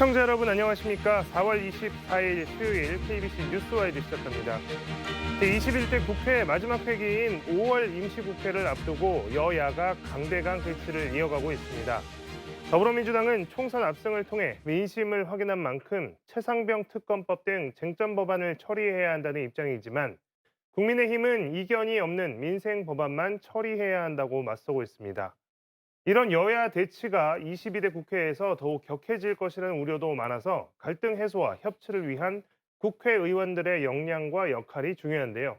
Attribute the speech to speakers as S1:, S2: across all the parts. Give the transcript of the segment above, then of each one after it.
S1: 시청자 여러분 안녕하십니까? 4월 24일 수요일 KBC 뉴스와이드 시작합니다. 제21대 국회 마지막 회기인 5월 임시국회를 앞두고 여야가 강대강 대치를 이어가고 있습니다. 더불어민주당은 총선 압승을 통해 민심을 확인한 만큼 최상병 특검법 등 쟁점 법안을 처리해야 한다는 입장이지만 국민의힘은 이견이 없는 민생 법안만 처리해야 한다고 맞서고 있습니다. 이런 여야 대치가 22대 국회에서 더욱 격해질 것이라는 우려도 많아서 갈등 해소와 협치를 위한 국회의원들의 역량과 역할이 중요한데요.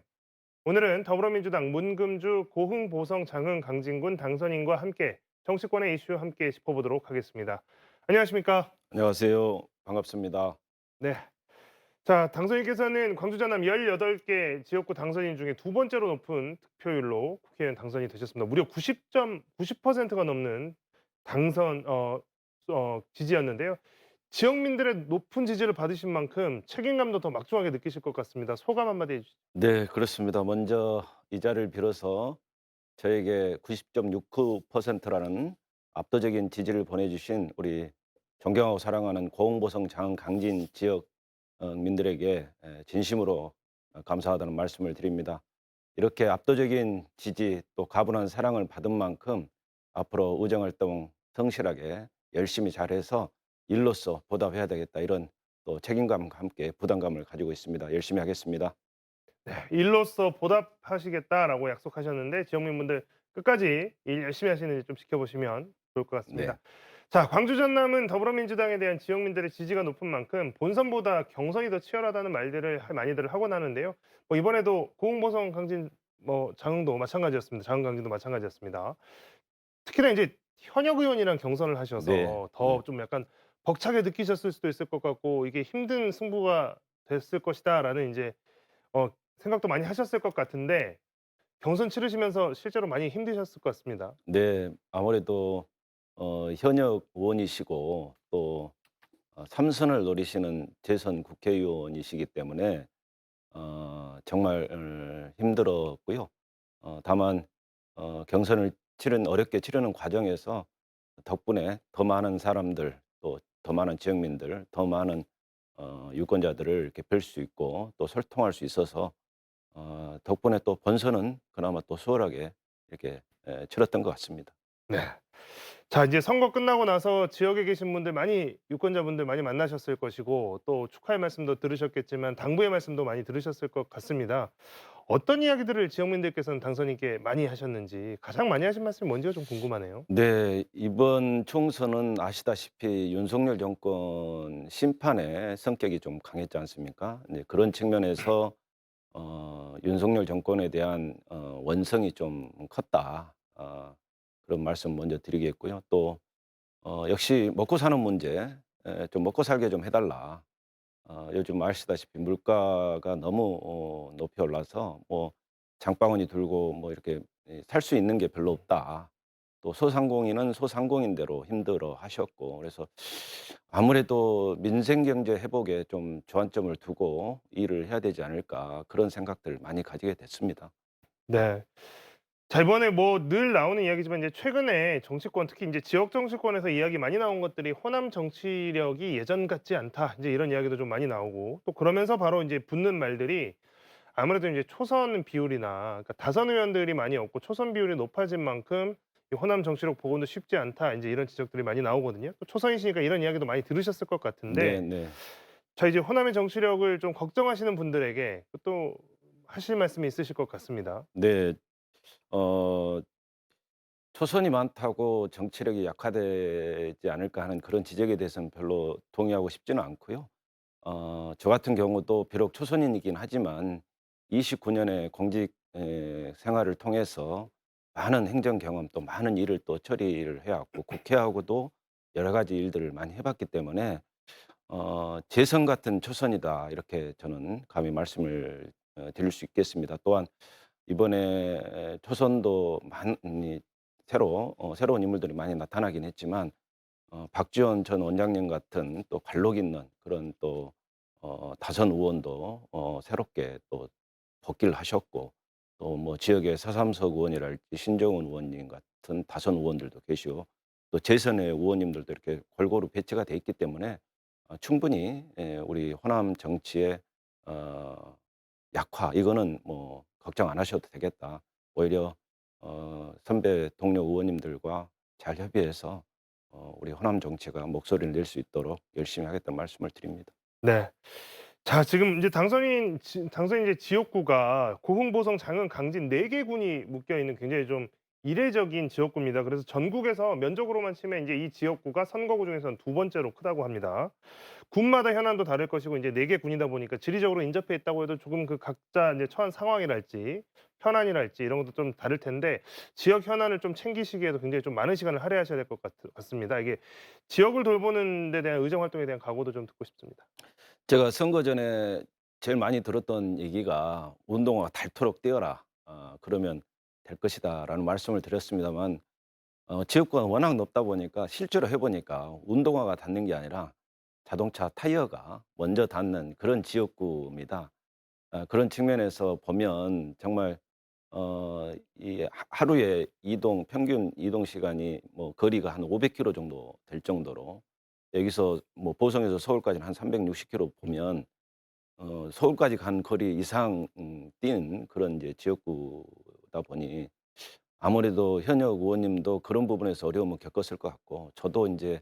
S1: 오늘은 더불어민주당 문금주 고흥보성 장흥 강진군 당선인과 함께 정치권의 이슈 함께 짚어보도록 하겠습니다. 안녕하십니까?
S2: 안녕하세요. 반갑습니다.
S1: 네. 자, 당선인께서는 광주 전남 18개 지역구 당선인 중에 두 번째로 높은 득표율로 국회의원 당선이 되셨습니다. 무려 90%가 넘는 당선 지지였는데요. 지역민들의 높은 지지를 받으신 만큼 책임감도 더 막중하게 느끼실 것 같습니다. 소감 한마디 해주시죠.
S2: 네, 그렇습니다. 먼저 이 자리를 빌어서 저에게 90.69%라는 압도적인 지지를 보내주신 우리 존경하고 사랑하는 고흥보성 장흥 강진 지역 민들에게 진심으로 감사하다는 말씀을 드립니다. 이렇게 압도적인 지지 또 가분한 사랑을 받은 만큼 앞으로 의정활동 성실하게 열심히 잘해서 일로서 보답해야 되겠다, 이런 또 책임감과 함께 부담감을 가지고 있습니다. 열심히 하겠습니다.
S1: 네, 일로서 보답하시겠다라고 약속하셨는데 지역민분들 끝까지 일 열심히 하시는지 좀 지켜보시면 좋을 것
S2: 네.
S1: 같습니다. 자, 광주 전남은 더불어민주당에 대한 지역민들의 지지가 높은 만큼 본선보다 경선이 더 치열하다는 말들을 많이들 하곤 하는데요. 이번에도 고흥보성 강진 장흥도 마찬가지였습니다. 장흥 강진도 마찬가지였습니다. 특히나 이제 현역 의원이랑 경선을
S2: 네.
S1: 하셔서
S2: 네.
S1: 더 좀 약간 벅차게 느끼셨을 수도 있을 것 같고 이게 '힘든 승부가 됐을 것이다.'라는 이제 생각도 많이 하셨을 것 같은데 경선 치르시면서 실제로 많이 힘드셨을 것 같습니다.
S2: 네. 아무래도 현역 의원이시고 또 3선을 노리시는 재선 국회의원이시기 때문에 정말 힘들었고요. 다만 경선을 어렵게 치르는 과정에서 덕분에 더 많은 사람들, 또 더 많은 지역민들, 더 많은 유권자들을 이렇게 뵐 수 있고 또 소통할 수 있어서 덕분에 또 본선은 그나마 또 수월하게 이렇게 치렀던 것 같습니다.
S1: 네. 자, 이제 선거 끝나고 나서 지역에 계신 분들 유권자분들 많이 만나셨을 것이고 또 축하의 말씀도 들으셨겠지만 당부의 말씀도 많이 들으셨을 것 같습니다. 어떤 이야기들을 지역민들께서는 당선인께 많이 하셨는지 가장 많이 하신 말씀이 뭔지가 좀 궁금하네요.
S2: 네. 이번 총선은 아시다시피 윤석열 정권 심판의 성격이 좀 강했지 않습니까? 네, 그런 측면에서 윤석열 정권에 대한 원성이 좀 컸다. 그런 말씀 먼저 드리겠고요. 또 역시 먹고 사는 문제, 좀 먹고 살게 좀 해 달라. 요즘 아시다시피 물가가 너무 높이 올라서 뭐 장바구니 들고 뭐 이렇게 살 수 있는 게 별로 없다. 또 소상공인은 소상공인대로 힘들어 하셨고, 그래서 아무래도 민생 경제 회복에 좀 주안점을 두고 일을 해야 되지 않을까, 그런 생각들을 많이 가지게 됐습니다.
S1: 네. 자, 이번에 늘 나오는 이야기지만 이제 최근에 정치권 특히 이제 지역 정치권에서 이야기 많이 나온 것들이 "호남 정치력이 예전 같지 않다." 이제 이런 이야기도 좀 많이 나오고 또 그러면서 바로 이제 붙는 말들이 아무래도 이제 초선 비율이나 그러니까 다선 의원들이 많이 없고 초선 비율이 높아진 만큼 이 "호남 정치력 복원도 쉽지 않다." 인제 이런 지적들이 많이 나오거든요. 또 초선이시니까 이런 이야기도 많이 들으셨을 것 같은데
S2: 네네.
S1: 자, 이제 호남의 정치력을 좀 걱정하시는 분들에게 또 하실 말씀이 있으실 것 같습니다.
S2: 네. 어 초선이 많다고 정치력이 약화되지 않을까 하는 그런 지적에 대해서는 별로 동의하고 싶지는 않고요. 저 같은 경우도 비록 초선이긴 하지만 29 년의 공직 생활을 통해서 많은 행정 경험, 또 많은 일을 또 처리를 해 왔고 국회하고도 여러 가지 일들을 많이 해 봤기 때문에 '재선 같은 초선이다.' 이렇게 저는 감히 말씀을 드릴 수 있겠습니다. 또한 이번에 초선도 많이 새로운 인물들이 많이 나타나긴 했지만 박지원 전 원장님 같은 또 관록 있는 그런 또 다선 의원도 새롭게 또 복귀를 하셨고, 또 뭐 지역의 서삼석 의원이랄지 신정훈 의원님 같은 다선 의원들도 계시고 또 재선의 의원님들도 이렇게 골고루 배치가 돼 있기 때문에 충분히 우리 호남 정치의 어 약화 이거는 뭐 걱정 안 하셔도 되겠다. 오히려 선배 동료 의원님들과 잘 협의해서 우리 호남 정치가 목소리를 낼 수 있도록 열심히 하겠다는 말씀을 드립니다.
S1: 네. 자, 지금 이제 당선인 이제 지역구가 고흥, 보성, 장흥, 강진 4개 군이 묶여 있는 굉장히 좀 이례적인 지역구입니다. 그래서 전국에서 면적으로만 치면 이제 이 지역구가 선거구 중에서는 두 번째로 크다고 합니다. 군마다 현안도 다를 것이고 이제 4개 군이다 보니까 지리적으로 인접해 있다고 해도 조금 그 각자 이제 처한 상황이랄지 현안이랄지 이런 것도 좀 다를 텐데 지역 현안을 좀 챙기시기에도 굉장히 좀 많은 시간을 할애하셔야 될 것 같습니다. 이게 지역을 돌보는 데 대한 의정 활동에 대한 각오도 좀 듣고 싶습니다.
S2: 제가 선거 전에 제일 많이 들었던 얘기가 "운동화가 닳도록 뛰어라. 그러면 될 것이다."라는 말씀을 드렸습니다만 지역구가 워낙 높다 보니까 실제로 해 보니까 운동화가 닿는 게 아니라 자동차 타이어가 먼저 닿는 그런 지역구입니다. 그런 측면에서 보면 정말 이 하루에 평균 이동 시간이 뭐 거리가 한 500 킬로 정도 될 정도로 여기서 뭐 보성에서 서울까지는 한 360 킬로 보면 서울까지 간 거리 이상 뛴 그런 이제 지역구다 보니 아무래도 현역 의원님도 그런 부분에서 어려움을 겪었을 것 같고 저도 이제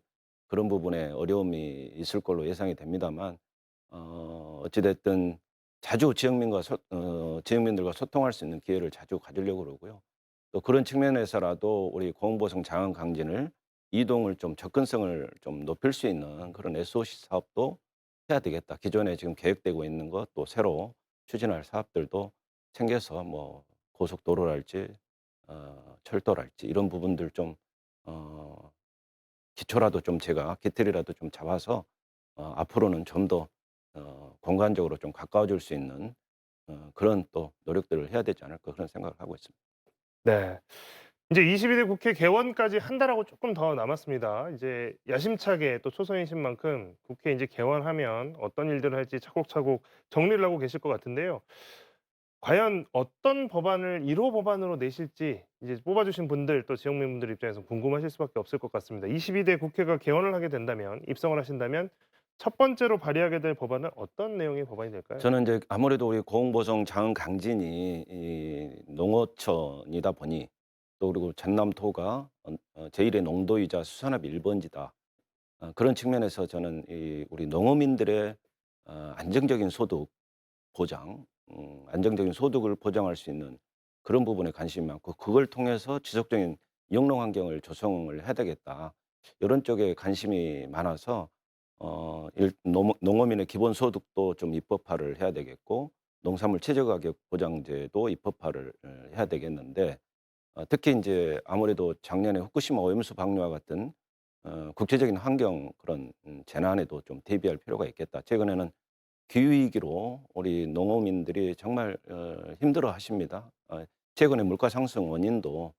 S2: 그런 부분에 어려움이 있을 걸로 예상이 됩니다만 어찌 됐든 자주 지역민들과 소통할 수 있는 기회를 자주 가지려고 그러고요. 또 그런 측면에서라도 우리 공보성 장흥 강진을 이동을 좀 접근성을 좀 높일 수 있는 그런 SOC 사업도 해야 되겠다. 기존에 지금 계획되고 있는 것 또 새로 추진할 사업들도 챙겨서 뭐 고속도로랄지 철도랄지 이런 부분들 좀 어 기초라도 좀 제가 기틀이라도 좀 잡아서 앞으로는 좀 더 공간적으로 좀 가까워질 수 있는 그런 또 노력들을 해야 되지 않을까 그런 생각을 하고 있습니다.
S1: 네. 이제 22대 국회 개원까지 한 달하고 조금 더 남았습니다. 이제 야심차게 또 초선이신 만큼 국회 이제 개원하면 어떤 일들을 할지 차곡차곡 정리를 하고 계실 것 같은데요. 과연 어떤 법안을 1호 법안으로 내실지 이제 뽑아 주신 분들 또 지역민분들 입장에서 궁금하실 수밖에 없을 것 같습니다. 22대 국회가 개원을 하게 된다면 입성을 하신다면 첫 번째로 발의하게 될 법안은 어떤 내용의 법안이 될까요?
S2: 저는 이제 아무래도 우리 고흥보성 장흥 강진이 이 농어촌이다 보니 또 그리고 전남도가 제1의 농도이자 수산업 1 번지다. 그런 측면에서 저는 이 우리 농어민들의 안정적인 소득 보장, 안정적인 소득을 보장할 수 있는 그런 부분에 관심이 많고 그걸 통해서 지속적인 영농 환경을 조성을 해야 되겠다. 이런 쪽에 관심이 많아서 일 농어민의 기본 소득도 좀 입법화를 해야 되겠고 농산물 최저 가격 보장제도 입법화를 해야 되겠는데 특히 이제 아무래도 작년에 후쿠시마 오염수 방류와 같은 국제적인 환경 그런 재난에도 좀 대비할 필요가 있겠다. 최근에는 기후 위기로 우리 농어민들이 정말 힘들어하십니다. 최근에 물가 상승 원인도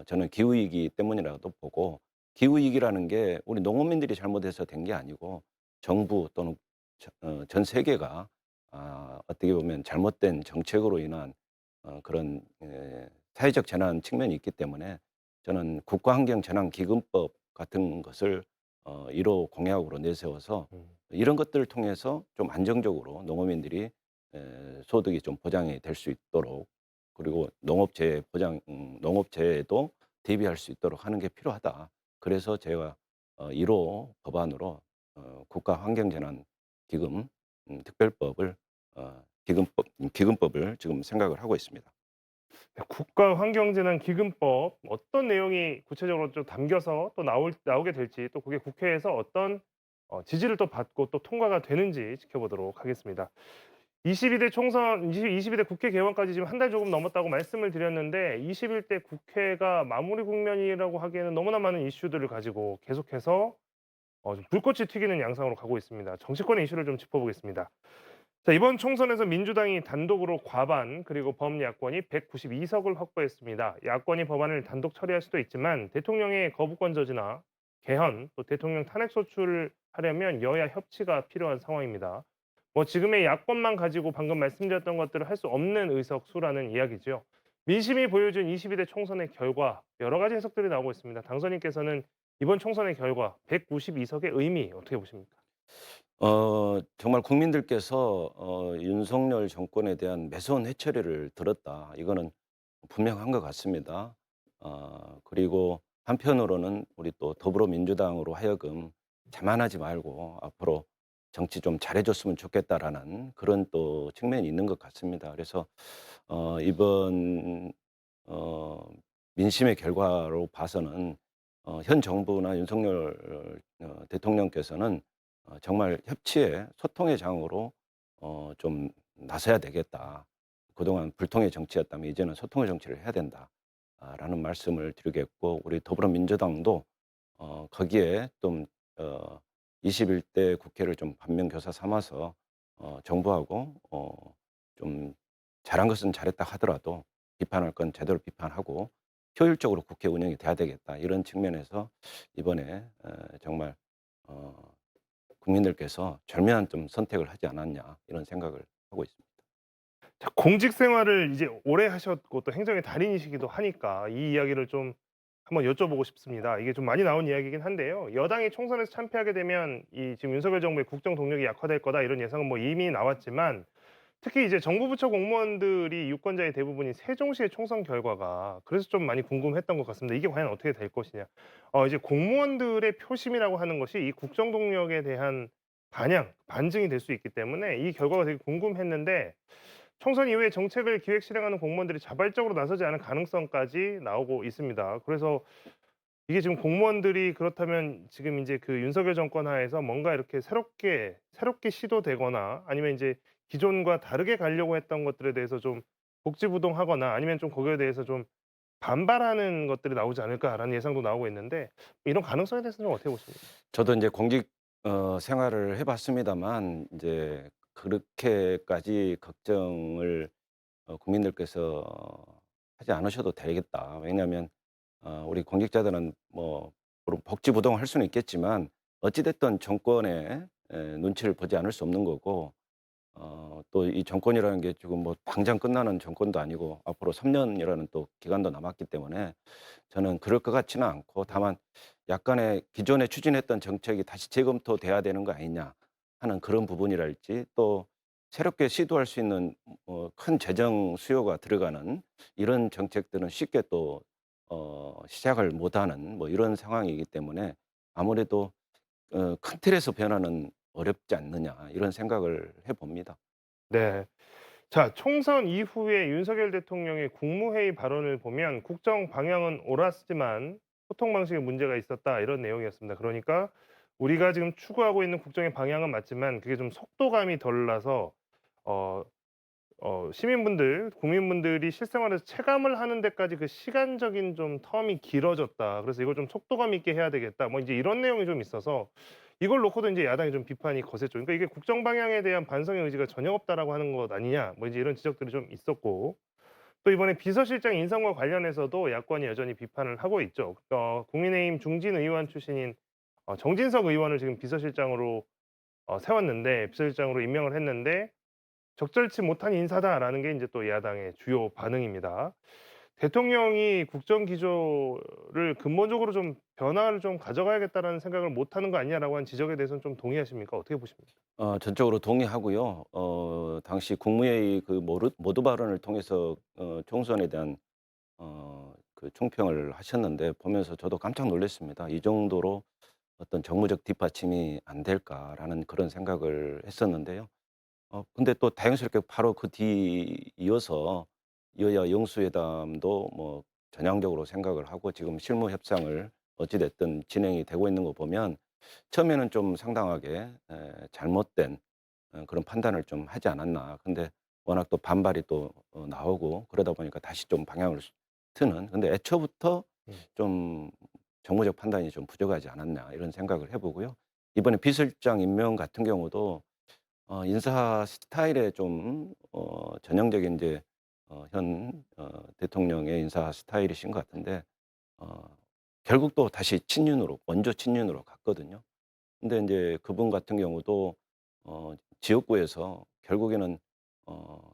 S2: 저는 기후 위기 때문이라고 보고 기후 위기라는 게 우리 농어민들이 잘못해서 된 게 아니고 정부 또는 전 세계가 어떻게 보면 잘못된 정책으로 인한 그런 사회적 재난 측면이 있기 때문에 저는 국가환경재난기금법 같은 것을 1호 공약으로 내세워서
S1: 음.
S2: 이런 것들을 통해서 좀 안정적으로 농어민들이 소득이 좀 보장이 될 수 있도록 그리고 농업재해도 대비할 수 있도록 하는 게 필요하다. 그래서 제가 1호 법안으로 국가환경재난기금 특별법을 기금법을 지금 생각을 하고 있습니다.
S1: 네, 국가환경재난기금법 어떤 내용이 구체적으로 좀 담겨서 또 나오게 될지 또 그게 국회에서 어떤 지지를 또 받고 또 통과가 되는지 지켜보도록 하겠습니다. 22대 국회 개원까지 지금 한 달 조금 넘었다고 말씀을 드렸는데 21대 국회가 마무리 국면이라고 하기에는 너무나 많은 이슈들을 가지고 계속해서 좀 불꽃이 튀기는 양상으로 가고 있습니다. 정치권의 이슈를 좀 짚어보겠습니다. 자, 이번 총선에서 민주당이 단독으로 과반 그리고 범야권이 192석을 확보했습니다. 야권이 법안을 단독 처리할 수도 있지만 대통령의 거부권 저지나 개헌 또 대통령 탄핵 소추를 하려면 여야 협치가 필요한 상황입니다. 뭐 지금의 야권만 가지고 방금 말씀드렸던 것들을 할 수 없는 의석수라는 이야기죠. 민심이 보여준 22대 총선의 결과 여러 가지 해석들이 나오고 있습니다. 당선인께서는 이번 총선의 결과 192석의 의미 어떻게 보십니까?
S2: 정말 국민들께서 윤석열 정권에 대한 매서운 회초리를 들었다. 이거는 분명한 것 같습니다. 그리고 한편으로는 우리 또 더불어민주당으로 하여금 자만하지 말고 앞으로 정치 좀 잘해 줬으면 좋겠다라는 그런 또 측면이 있는 것 같습니다. 그래서 이번 어 민심의 결과로 봐서는 현 정부나 윤석열 대통령께서는 정말 협치의 소통의 장으로 좀 나서야 되겠다. 그동안 불통의 정치였다면 이제는 소통의 정치를 해야 된다. 라는 말씀을 드리겠고, 우리 더불어민주당도 거기에 좀 21대 국회를 좀 반면교사 삼아서 정부하고 좀 잘한 것은 잘했다 하더라도 비판할 건 제대로 비판하고 효율적으로 국회 운영이 돼야 되겠다. 이런 측면에서 이번에 정말 어 국민들께서 절묘한 좀 선택을 하지 않았냐, 이런 생각을 하고 있습니다.
S1: 자, 공직 생활을 이제 오래 하셨고 또 행정의 달인이시기도 하니까 이 이야기를 좀 한번 여쭤보고 싶습니다. 이게 좀 많이 나온 이야기이긴 한데요. 여당이 총선에서 참패하게 되면 이 지금 윤석열 정부의 국정 동력이 약화될 거다 이런 예상은 뭐 이미 나왔지만 특히 이제 정부 부처 공무원들이 유권자의 대부분이 세종시의 총선 결과가 그래서 좀 많이 궁금했던 것 같습니다. 이게 과연 어떻게 될 것이냐. 이제 공무원들의 표심이라고 하는 것이 이 국정 동력에 대한 반영, 반증이 될 수 있기 때문에 이 결과가 되게 궁금했는데 총선 이후에 정책을 기획 실행하는 공무원들이 자발적으로 나서지 않을 가능성까지 나오고 있습니다. 그래서 이게 지금 공무원들이 그렇다면 지금 인제 그 윤석열 정권 하에서 뭔가 이렇게 새롭게 시도되거나 아니면 인제 기존과 다르게 가려고 했던 것들에 대해서 좀 복지부동하거나 아니면 좀 거기에 대해서 좀 반발하는 것들이 나오지 않을까라는 예상도 나오고 있는데 이런 가능성에 대해서는 어떻게 보십니까?
S2: 저도 이제 공직 생활을 해 봤습니다만, 이제 그렇게까지 걱정을 국민들께서 하지 않으셔도 되겠다. 왜냐하면 우리 공직자들은 뭐 물론 복지부동을 할 수는 있겠지만 어찌 됐든 정권의 눈치를 보지 않을 수 없는 거고, 또 이 정권이라는 게 지금 뭐 당장 끝나는 정권도 아니고 앞으로 3 년이라는 또 기간도 남았기 때문에 저는 그럴 것 같지는 않고, 다만 약간의 기존에 추진했던 정책이 다시 재검토돼야 되는 거 아니냐 하는 그런 부분이랄지, 또 새롭게 시도할 수 있는 큰 재정 수요가 들어가는 이런 정책들은 쉽게 또 시작을 못하는 뭐 이런 상황이기 때문에 아무래도 '큰 틀에서 변화는 어렵지 않느냐.' 이런 생각을 해 봅니다.
S1: 네. 자, 총선 이후에 윤석열 대통령의 국무회의 발언을 보면 "국정 방향은 옳았지만 소통 방식에 문제가 있었다." 이런 내용이었습니다. 그러니까 우리가 지금 추구하고 있는 국정의 방향은 맞지만 그게 좀 속도감이 덜 나서 어 시민분들, 국민분들이 실생활에서 체감을 하는 데까지 그 시간적인 좀 텀이 길어졌다. 그래서 "이걸 좀 속도감 있게 해야 되겠다." 뭐 인제 이런 내용이 좀 있어서 이걸 놓고도 인제 야당이 좀 비판이 거셌죠. 그러니까 이게 "국정 방향에 대한 반성의 의지가 전혀 없다."라고 하는 것 아니냐. 뭐 이제 이런 지적들이 좀 있었고 또 이번에 비서실장 인선과 관련해서도 야권이 여전히 비판을 하고 있죠. 국민의힘 중진 의원 출신인 정진석 의원을 지금 비서실장으로 세웠는데 비서실장으로 임명을 했는데 "적절치 못한 인사다."라는 게 인제 또 야당의 주요 반응입니다. 대통령이 "국정 기조를 근본적으로 좀 변화를 좀 가져가야겠다."라는 생각을 못 하는 거 아니냐라고 하는 지적에 대해서는 좀 동의하십니까? 어떻게 보십니까?
S2: 전적으로 동의하고요. 당시 국무회의 그 모두 발언을 통해서 총선에 대한 그 총평을 하셨는데, 보면서 저도 깜짝 놀랐습니다. '이 정도로 어떤 정무적 뒷받침이 안 될까.'라는 그런 생각을 했었는데요. 근데 또 다행스럽게 바로 그 뒤이어서 여야 영수회담도 뭐 전향적으로 생각을 하고 지금 실무 협상을 어찌 됐든 진행이 되고 있는 거 보면, 처음에는 좀 상당하게 잘못된 그런 판단을 좀 하지 않았나. 근데 워낙 또 반발이 또 나오고 그러다 보니까 다시 좀 방향을 트는, 근데 애초부터
S1: 음.
S2: 좀 정무적 판단이 좀 부족하지 않았나, 이런 생각을 해 보고요. 이번에 비서실장 임명 같은 경우도 인사 스타일에 좀 전형적인 이제 현 대통령의 인사 스타일이신 것 같은데, 어 결국 또 다시 친윤으로, 원조 친윤으로 갔거든요. 근데 이제 그분 같은 경우도 지역구에서 결국에는 어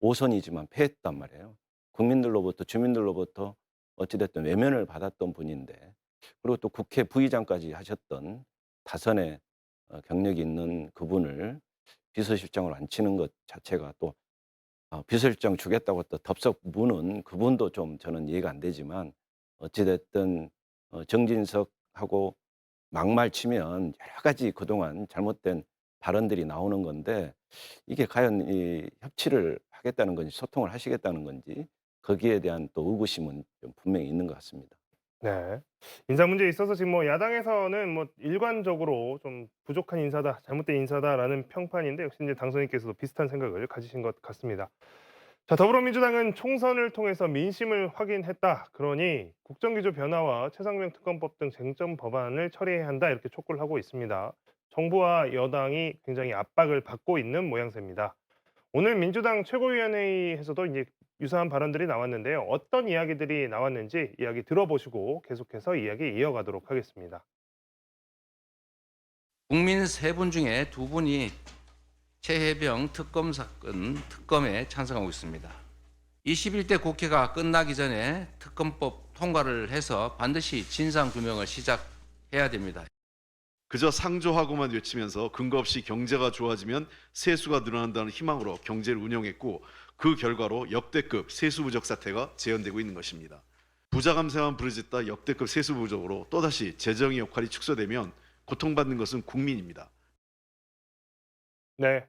S2: 5 선이지만 패했단 말이에요. 국민들로부터, 주민들로부터 어찌 됐든 외면을 받았던 분인데, 그리고 또 국회 부의장까지 하셨던 다선의 경력이 있는 그분을 비서실장으로 앉히는 것 자체가 또 비서실장 주겠다고 또 덥석 무는 그분도 좀 저는 이해가 안 되지만 어찌 됐든 정진석하고 막말 치면 여러 가지 그동안 잘못된 발언들이 나오는 건데 이게 과연 이 협치를 하겠다는 건지 소통을 하시겠다는 건지 거기에 대한 또 의구심은 좀 분명히 있는 것 같습니다.
S1: 네. 인사 문제에 있어서 지금 뭐 야당에서는 뭐 일관적으로 좀 '부족한 인사다. 잘못된 인사다.'라는 평판인데 역시 인제 당선인께서도 비슷한 생각을 가지신 것 같습니다. 자, 더불어민주당은 총선을 통해서 민심을 확인했다. 그러니 국정기조 변화와 최상병 특검법 등 쟁점 법안을 처리해야 한다. 이렇게 촉구를 하고 있습니다. 정부와 여당이 굉장히 압박을 받고 있는 모양새입니다. 오늘 민주당 최고위원회의에서도 이제 유사한 발언들이 나왔는데요. 어떤 이야기들이 나왔는지 이야기 들어보시고 계속해서 이야기 이어가도록 하겠습니다.
S3: 국민 세 분 중에 두 분이 최혜병 특검 사건 특검에 찬성하고 있습니다. 21대 국회가 끝나기 전에 특검법 통과를 해서 반드시 진상규명을 시작해야 됩니다.
S4: 그저 상조하고만 외치면서 근거 없이 경제가 좋아지면 세수가 늘어난다는 희망으로 경제를 운영했고 그 결과로 역대급 세수 부족 사태가 재현되고 있는 것입니다. 부자 감세만 부르짖다 역대급 세수 부족으로 또다시 재정의 역할이 축소되면 고통받는 것은 국민입니다.
S1: 네.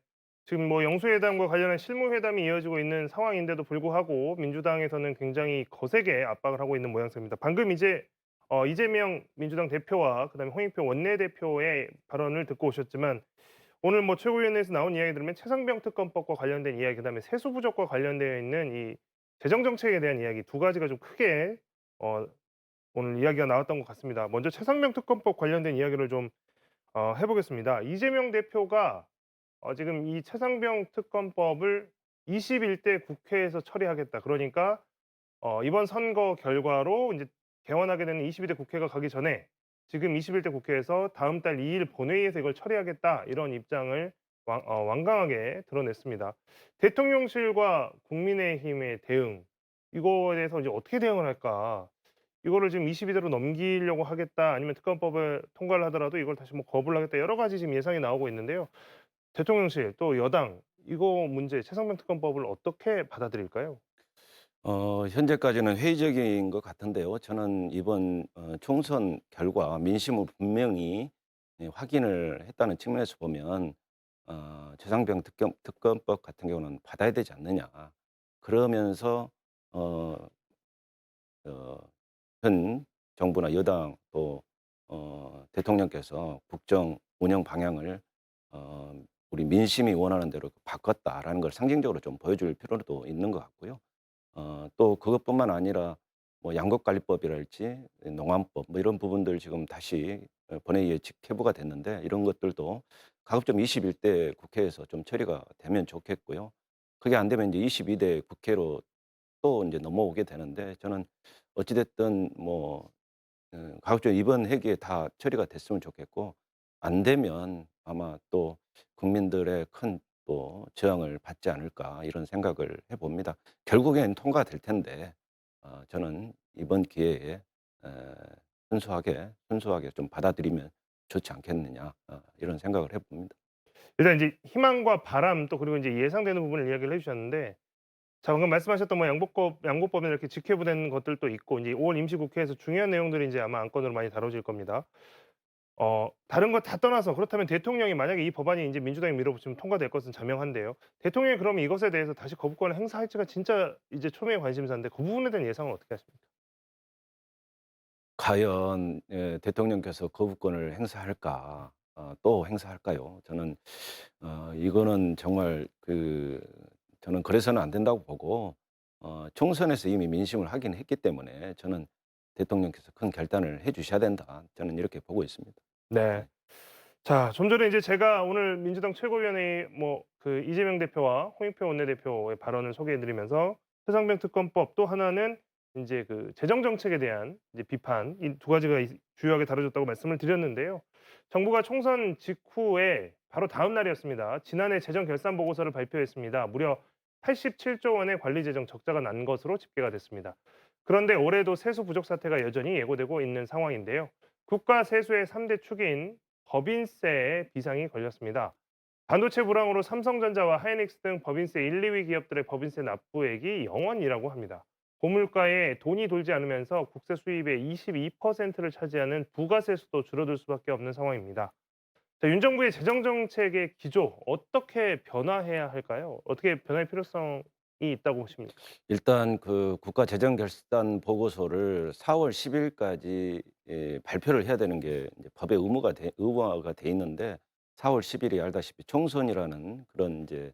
S1: 지금 뭐 영수회담과 관련한 실무회담이 이어지고 있는 상황인데도 불구하고 민주당에서는 굉장히 거세게 압박을 하고 있는 모양새입니다. 방금 이제 이재명 민주당 대표와 그다음에 홍익표 원내대표의 발언을 듣고 오셨지만 오늘 뭐 최고위원회에서 나온 이야기 들으면 최상병 특검법과 관련된 이야기 그다음에 세수 부족과 관련되어 있는 이 재정 정책에 대한 이야기 두 가지가 좀 크게 어 오늘 이야기가 나왔던 것 같습니다. 먼저 최상병 특검법 관련된 이야기를 좀 해 보겠습니다. 이재명 대표가 지금 이 최상병 특검법을 21대 국회에서 처리하겠다. 그러니까 이번 선거 결과로 인제 개원하게 되는 22대 국회가 가기 전에 지금 21대 국회에서 다음 달 2일 본회의에서 이걸 처리하겠다. 이런 입장을 완강하게 드러냈습니다. 대통령실과 국민의힘의 대응 이거에 대해서 이제 어떻게 대응을 할까? 이거를 지금 22대로 넘기려고 하겠다. 아니면 특검법을 통과를 하더라도 이걸 다시 뭐 거부를 하겠다. 여러 가지 지금 예상이 나오고 있는데요. 대통령실 또 여당 이거 문제 최상병 특검법을 어떻게 받아들일까요?
S2: 현재까지는 회의적인 것 같은데요. 저는 이번 총선 결과 민심을 분명히 확인을 했다는 측면에서 보면 최상병 특검법 같은 경우는 받아야 되지 않느냐. 그러면서 어 어 현 정부나 여당 또 대통령께서 국정 운영 방향을 어 우리 민심이 원하는 대로 바꿨다라는 걸 상징적으로 좀 보여줄 필요도 있는 것 같고요. 또 그것뿐만 아니라 뭐 양곡관리법이랄지 농안법 뭐 이런 부분들 지금 다시 본회의에 회부가 됐는데 이런 것들도 가급적 21대 국회에서 좀 처리가 되면 좋겠고요. 그게 안 되면 이제 22대 국회로 또 이제 넘어오게 되는데 저는 어찌 됐든 뭐 가급적 이번 회기에 다 처리가 됐으면 좋겠고 안 되면 아마 또 국민들의 큰 또 저항을 받지 않을까 이런 생각을 해 봅니다. 결국엔 통과될 텐데 저는 이번 기회에 에 순수하게 좀 받아들이면 좋지 않겠느냐 이런 생각을 해 봅니다.
S1: 일단 인제 희망과 바람 또 그리고 인제 예상되는 부분을 이야기를 해 주셨는데 자, 방금 말씀하셨던 뭐 양곡법이나 이렇게 직회부된 것들도 있고 인제 5월 임시국회에서 중요한 내용들이 인제 아마 안건으로 많이 다뤄질 겁니다. 다른 거 다 떠나서 그렇다면 대통령이 만약에 이 법안이 인제 민주당이 밀어붙이면 통과될 것은 자명한데요. 대통령이 그러면 이것에 대해서 다시 거부권을 행사할지가 진짜 이제 초미의 관심사인데 그 부분에 대한 예상은 어떻게 하십니까?
S2: 과연 대통령께서 거부권을 행사할까? 또 행사할까요? 저는 이거는 정말 저는 그래서는 안 된다고 보고 총선에서 이미 민심을 확인했기 때문에 저는 '대통령께서 큰 결단을 해 주셔야 된다.' 저는 이렇게 보고 있습니다.
S1: 네.
S2: 네.
S1: 자, 좀 전에 이제 제가 오늘 민주당 최고위원회의 뭐 그 이재명 대표와 홍익표 원내대표의 발언을 소개해 드리면서 최상병 특검법 또 하나는 인제 그 재정 정책에 대한 이제 비판 이 두 가지가 주요하게 다뤄졌다고 말씀을 드렸는데요. 정부가 총선 직후에 바로 다음 날이었습니다. 지난해 재정 결산 보고서를 발표했습니다. 무려 87조 원의 관리 재정 적자가 난 것으로 집계가 됐습니다. 그런데 올해도 세수 부족 사태가 여전히 예고되고 있는 상황인데요. 국가 세수의 3대 축인 법인세에 비상이 걸렸습니다. 반도체 불황으로 삼성전자와 하이닉스 등 법인세 1, 2위 기업들의 법인세 납부액이 0원이라고 합니다. 고물가에 돈이 돌지 않으면서 국세 수입의 22%를 차지하는 부가세수도 줄어들 수밖에 없는 상황입니다. 자, 윤 정부의 재정 정책의 기조 어떻게 변화해야 할까요? 어떻게 변화의 필요성이 있다고 보십니까?
S2: 일단 그 국가 재정 결산 보고서를 4월 10 일까지 발표를 해야 되는 게 이제 법의 의무화가 돼 있는데 4월 10 일이 알다시피 총선이라는 그런 이제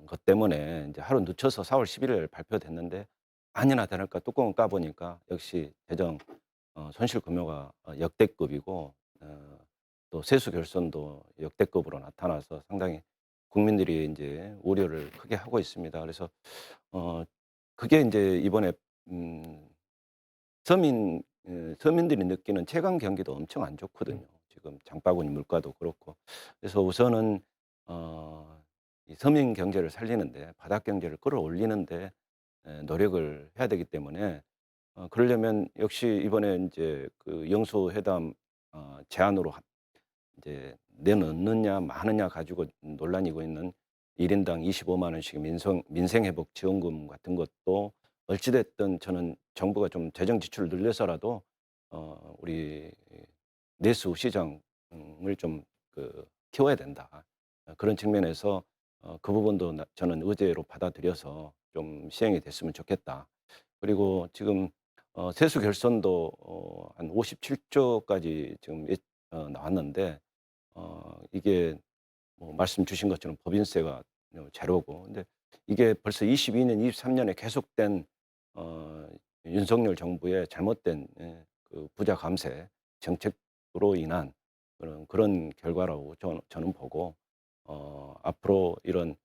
S2: 것 때문에 이제 하루 늦춰서 4월 10 일에 발표됐는데 아니나 다를까 뚜껑을 까 보니까 역시 재정 손실 규모가 역대급이고 또 세수 결손도 역대급으로 나타나서 상당히 국민들이 이제 우려를 크게 하고 있습니다. 그래서 어 그게 이제 이번에 음 서민들이 느끼는 체감 경기도 엄청 안 좋거든요. 지금 장바구니 물가도 그렇고. 그래서 우선은 이 서민 경제를 살리는데 바닥 경제를 끌어올리는 데 노력을 해야 되기 때문에 그러려면 역시 이번에 이제 그 영수회담 제안으로 이제 내놓느냐 마느냐 가지고 논란이고 있는 1 인당 25만 원씩 민생 회복 지원금 같은 것도 어찌 됐든 저는 정부가 좀 재정 지출을 늘려서라도 우리 내수 시장을 좀 키워야 된다. 그런 측면에서 그 부분도 저는 의제로 받아들여서 좀 시행이 됐으면 좋겠다. 그리고 지금 세수 결손도 한 57조까지 지금 나왔는데 이게 뭐 말씀 주신 것처럼 법인세가 제로고 근데 이게 벌써 22년, 23년에 계속된 어 윤석열 정부의 잘못된 그 부자 감세 정책으로 인한 그런 결과라고 저는 보고 앞으로 이런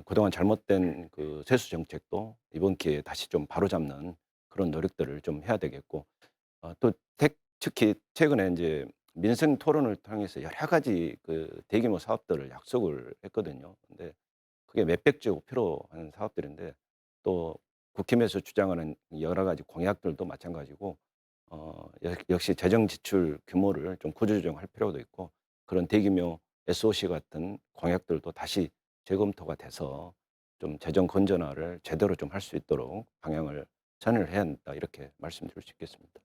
S2: 그동안 잘못된 그 세수 정책도 이번 기회에 다시 좀 바로잡는 그런 노력들을 좀 해야 되겠고 또 특히 최근에 이제 민생 토론을 통해서 여러 가지 그 대규모 사업들을 약속을 했거든요. 근데 그게 몇백조 필요한 사업들인데 또 국힘에서 주장하는 여러 가지 공약들도 마찬가지고 역시 재정 지출 규모를 좀 구조조정할 필요도 있고 그런 대규모 SOC 같은 공약들도 다시 재검토가 돼서 좀 재정 건전화를 제대로 좀 할 수 있도록 방향을 전환을 해야 한다 이렇게 말씀드릴 수 있겠습니다.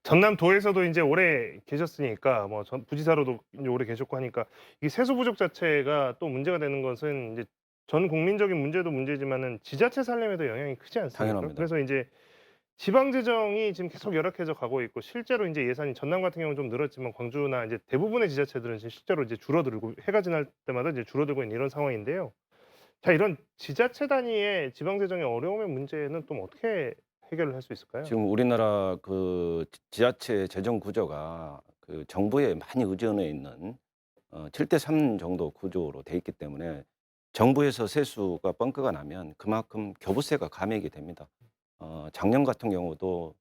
S1: 전남도에서도 인제 오래 계셨으니까 뭐 전 부지사로도 인제 오래 계셨고 하니까 이 세수 부족 자체가 또 문제가 되는 것은 인제 전 국민적인 문제도 문제지만은 지자체 살림에도 영향이 크지 않습니까?
S2: 당연합니다.
S1: 그래서 인제 지방 재정이 지금 계속 열악해져 가고 있고 실제로 인제 예산이 전남 같은 경우는 좀 늘었지만 광주나 이제 대부분의 지자체들은 지금 실제로 이제 줄어들고 해가 지날 때마다 이제 줄어들고 있는 이런 상황인데요. 자, 이런 지자체 단위의 지방 재정의 어려움의 문제는 또 어떻게 해결을 할 수 있을까요?
S2: 지금 우리나라 그 지자체 재정 구조가 그 정부에 많이 의존해 있는 7대 3 정도 구조로 돼 있기 때문에 정부에서 세수가 뻥크가 나면 그만큼 교부세가 감액이 됩니다. 작년 같은 경우도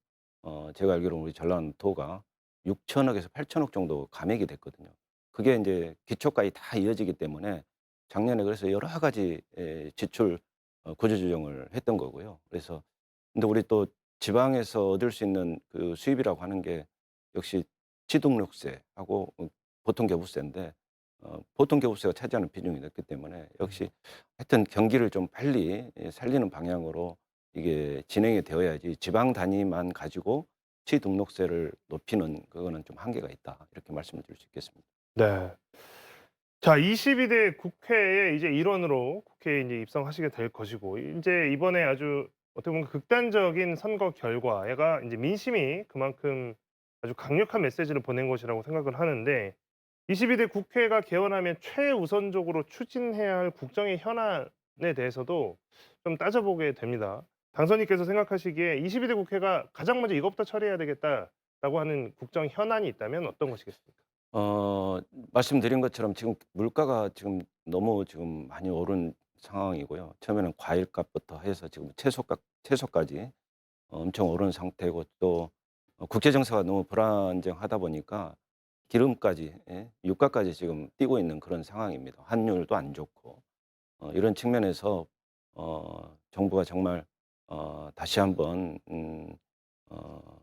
S2: 제가 알기로는 우리 전라도가 6천억에서 8천억 정도 감액이 됐거든요. 그게 이제 기초까지 다 이어지기 때문에 작년에 그래서 여러 가지 지출 구조 조정을 했던 거고요. 그래서 근데 우리 또 지방에서 얻을 수 있는 그 수입이라고 하는 게 역시 취득세하고 보통 교부세인데 보통 교부세가 차지하는 비중이 높기 때문에 역시 하여튼 경기를 좀 빨리 살리는 방향으로 이게 진행이 되어야지 지방 단위만 가지고 취등록세를 높이는 그거는 좀 한계가 있다. 이렇게 말씀을 드릴 수 있겠습니다.
S1: 네. 자, 22대 국회의 이제 일원으로 국회에 인제 입성하시게 될 것이고 인제 이번에 아주 어떻게 보면 극단적인 선거 결과가 인제 민심이 그만큼 아주 강력한 메시지를 보낸 것이라고 생각을 하는데 22대 국회가 개원하면 최우선적으로 추진해야 할 국정의 현안에 대해서도 좀 따져보게 됩니다. 당선인께서 생각하시기에 22대 국회가 가장 먼저 '이것부터 처리해야 되겠다.'라고 하는 국정 현안이 있다면 어떤 것이겠습니까?
S2: 어 말씀드린 것처럼 지금 물가가 지금 너무 지금 많이 오른 상황이고요. 처음에는 과일값부터 해서 지금 채소까지 엄청 오른 상태고 또 국제 정세가 너무 불안정하다 보니까 기름까지 유가까지 지금 뛰고 있는 그런 상황입니다. 환율도 안 좋고 이런 측면에서 정부가 정말 다시 한번 어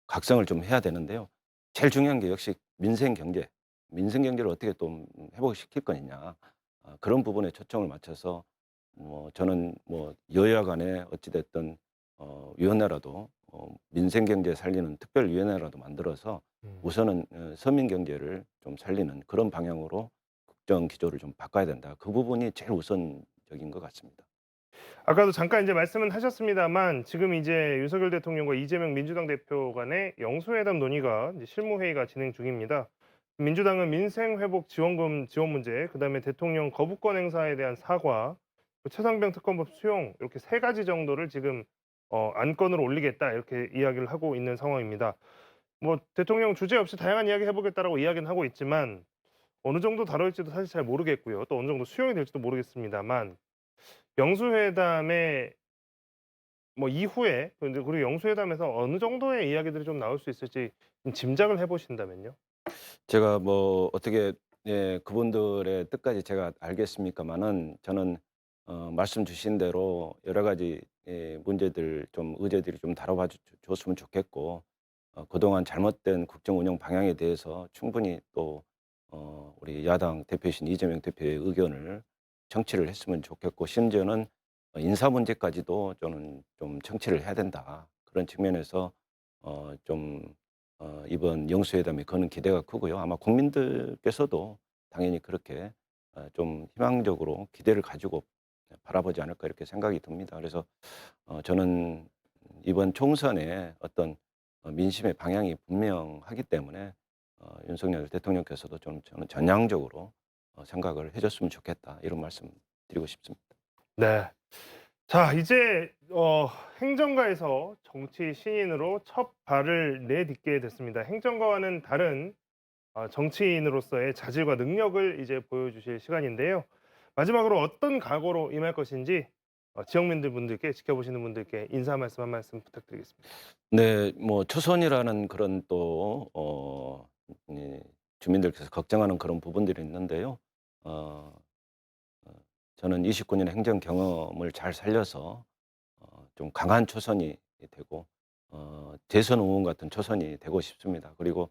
S2: 각성을 좀 해야 되는데요. 제일 중요한 게 역시 민생 경제 민생 경제를 어떻게 또 회복시킬 거냐 그런 부분에 초점을 맞춰서 저는 여야 간에 어찌 됐든 위원회라도 민생 경제 살리는 특별위원회라도 만들어서 우선은 서민 경제를 좀 살리는 그런 방향으로 국정 기조를 좀 바꿔야 된다. 그 부분이 제일 우선적인 것 같습니다.
S1: 아까도 잠깐 이제 말씀은 하셨습니다만 지금 이제 윤석열 대통령과 이재명 민주당 대표 간의 영수회담 논의가 이제 실무회의가 진행 중입니다. 민주당은 민생 회복 지원금 지원 문제, 그다음에 대통령 거부권 행사에 대한 사과, 최상병 특검법 수용 이렇게 세 가지 정도를 지금 안건으로 올리겠다 이렇게 이야기를 하고 있는 상황입니다. 뭐 대통령 주제 없이 다양한 이야기 해보겠다라고 이야기는 하고 있지만 어느 정도 다뤄질지도 사실 잘 모르겠고요. 또 어느 정도 수용이 될지도 모르겠습니다만 영수회담의 이후에 그리고 영수회담에서 어느 정도의 이야기들이 좀 나올 수 있을지 좀 짐작을 해보신다면요.
S2: 제가 어떻게 그분들의 뜻까지 제가 알겠습니까마는 저는 말씀 주신 대로 여러 가지 문제들 좀 의제들이 좀 다뤄봐 줬으면 좋겠고 그동안 잘못된 국정 운영 방향에 대해서 충분히 또 우리 야당 대표이신 이재명 대표의 의견을 청취를 했으면 좋겠고 심지어는 인사 문제까지도 저는 좀 청취를 해야 된다. 그런 측면에서 좀 이번 영수회담에 거는 기대가 크고요. 아마 국민들께서도 당연히 그렇게 좀 희망적으로 기대를 가지고 바라보지 않을까 이렇게 생각이 듭니다. 그래서 저는 이번 총선에 어떤 민심의 방향이 분명하기 때문에 윤석열 대통령께서도 좀 저는 전향적으로 생각을 해줬으면 좋겠다 이런 말씀 드리고 싶습니다.
S1: 네. 자, 이제 행정가에서 정치 신인으로 첫 발을 내딛게 됐습니다. 행정가와는 다른 정치인으로서의 자질과 능력을 이제 보여주실 시간인데요. 마지막으로 어떤 각오로 임할 것인지 지역민들 분들께 지켜보시는 분들께 인사 말씀 한 말씀 부탁드리겠습니다.
S2: 네, 초선이라는 그런 또 주민들께서 걱정하는 그런 부분들이 있는데요. 어, 저는 29년 행정 경험을 잘 살려서 좀 강한 초선이 되고 대선 의원 같은 초선이 되고 싶습니다. 그리고